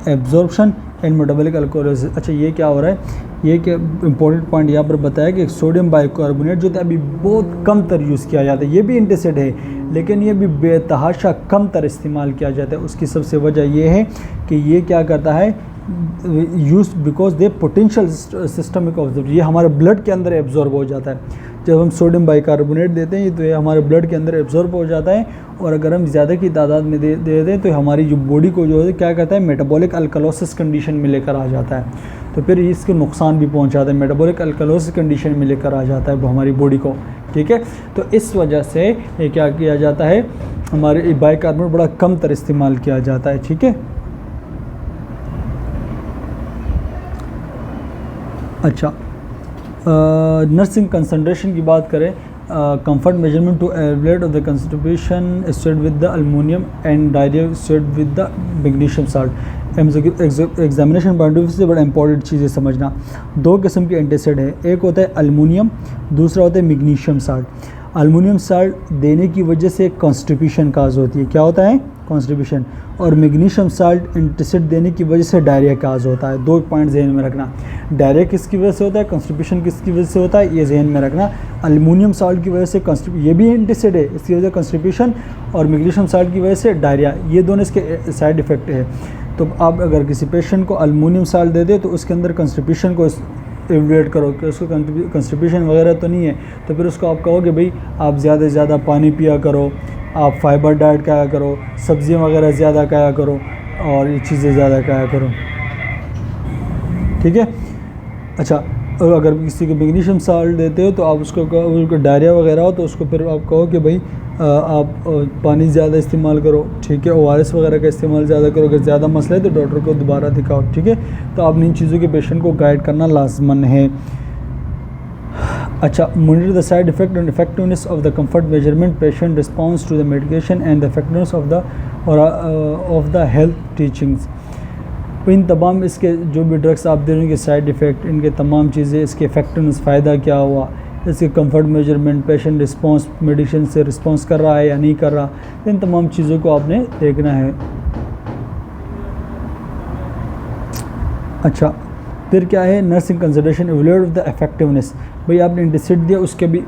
A: absorption and metabolic alkalosis. अच्छा, ये क्या हो रहा है, ये कि इंपॉर्टेंट पॉइंट यहाँ पर बताया कि सोडियम बाइकार्बोनेट जो था अभी बहुत कम तर यूज़ किया जाता है, ये भी एंटासिड है लेकिन ये भी बेतहाशा कम तर इस्तेमाल किया जाता है। उसकी सबसे वजह ये है कि ये क्या करता है, use because they potential systemic observe, ये हमारे ब्लड के अंदर एब्जॉर्ब हो जाता है। जब हम सोडियम बाइकार्बोनेट देते हैं तो ये हमारे ब्लड के अंदर एब्जॉर्ब हो जाता है, और अगर हम ज़्यादा की तादाद में दे दें तो हमारी जो बॉडी को जो है क्या कहता है, मेटाबॉलिक अल्कलोसिस कंडीशन में लेकर आ जाता है, तो फिर इसके नुकसान भी पहुंचाता है, मेटाबॉलिक अल्कलोसिस कंडीशन में लेकर आ जाता है हमारी बॉडी को, ठीक है। तो इस वजह से ये क्या किया जाता है, हमारे बाइकार्बोनेट बड़ा कम तर इस्तेमाल किया जाता है, ठीक है। अच्छा, नर्सिंग कंसंट्रेशन की बात करें, comfort measurement to alleviate of the constipation stead with the aluminium and diarrhoea stead with the magnesium salt. Examination point of view से बड़ा इंपॉर्टेंट चीज़ है समझना, दो किस्म के एंटासिड है, एक होता है अल्मोनियम, दूसरा होता है मैग्नीशियम साल्ट। अल्मोनियम साल्ट देने की वजह से कॉन्स्टिपेशन काज होती है, क्या होता है, कॉन्स्टिपेशन, और मैग्नीशियम साल्ट एंटासिड देने की वजह से डायरिया काज होता है। दो पॉइंट जहन में रखना, डायरिया किसकी वजह से होता है, कॉन्स्टिपेशन किसकी वजह से होता है, ये जहन में रखना। अल्मोनियम साल्ट की वजह से ये भी एंटासिड है, इसकी वजह से कॉन्स्टिपेशन, और मैग्नीशियम साल्ट की वजह से डायरिया, ये दोनों इसके साइड इफ़ेक्ट है। तो आप अगर किसी पेशेंट को अल्मोनियम साल्ट दे दे तो उसके अंदर कॉन्स्टिपेशन को एवलेट करो कि उसको कॉन्स्टिपेशन वगैरह तो नहीं है, तो फिर उसको आप कहोगे भाई आप ज़्यादा से ज़्यादा पानी पिया करो, आप फाइबर डाइट खाया करो, सब्जियां वगैरह ज़्यादा खाया करो, और ये चीज़ें ज़्यादा खाया करो, ठीक है। अच्छा, अगर किसी को मैग्नीशियम साल्ट देते हो तो आप उसको डायरिया वगैरह हो तो उसको फिर आप कहो कि भाई आप पानी ज़्यादा इस्तेमाल करो, ठीक है, ORS वगैरह का इस्तेमाल ज़्यादा करो, अगर ज़्यादा मसला है तो डॉक्टर को दोबारा दिखाओ, ठीक है। तो आपने इन चीज़ों के पेशेंट को गाइड करना लाजमन है। अच्छा, monitor the side effect and effectiveness of the comfort measurement, patient response to the medication and the effectiveness of the health teachings। इन तमाम इसके जो भी ड्रग्स आप दे रहे हैं, साइड इफ़ेक्ट, इनके तमाम चीज़ें, इसके इफेक्टिवनेस, फ़ायदा क्या हुआ, इसके comfort measurement, patient response, medicine से रिस्पांस कर रहा है या नहीं कर रहा, इन तमाम चीज़ों को आपने देखना है। अच्छा, फिर क्या है, nursing consultation, evaluate the effectiveness, भाई आपने एंटासिड दिया उसके भी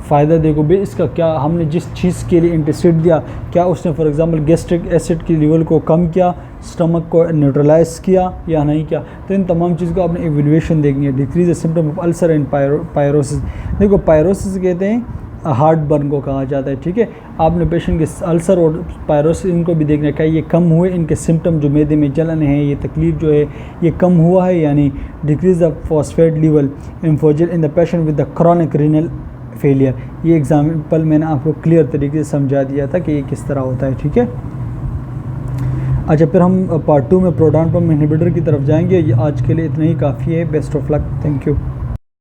A: फ़ायदा देखो भाई इसका क्या, हमने जिस चीज़ के लिए एंटासिड दिया क्या उसने फॉर एग्जांपल गैस्ट्रिक एसिड की लेवल को कम किया, स्टमक को न्यूट्रलाइज किया या नहीं किया। तो इन तमाम चीज़ को आपने एवेल्यूएशन देखनी है। Decrease the symptom of ulcer and pyrosis, देखो पायरोसिस कहते हैं हार्ट बर्न को कहा जाता है, ठीक है। आपने पेशेंट के अल्सर और पायरोसिस इनको भी देखना है, क्या ये कम हुए, इनके सिम्टम जो मैदे में जलन है, ये तकलीफ जो है ये कम हुआ है यानी। Decrease the phosphate level Amphojel in the patient with the chronic renal failure, ये एग्जाम्पल मैंने आपको क्लियर तरीके से समझा दिया था कि ये किस तरह होता है, ठीक है। अच्छा, फिर हम पार्ट 2 में प्रोटॉन पंप इनहिबिटर की तरफ जाएंगे। ये आज के लिए इतना ही काफ़ी है। Best of luck, thank you.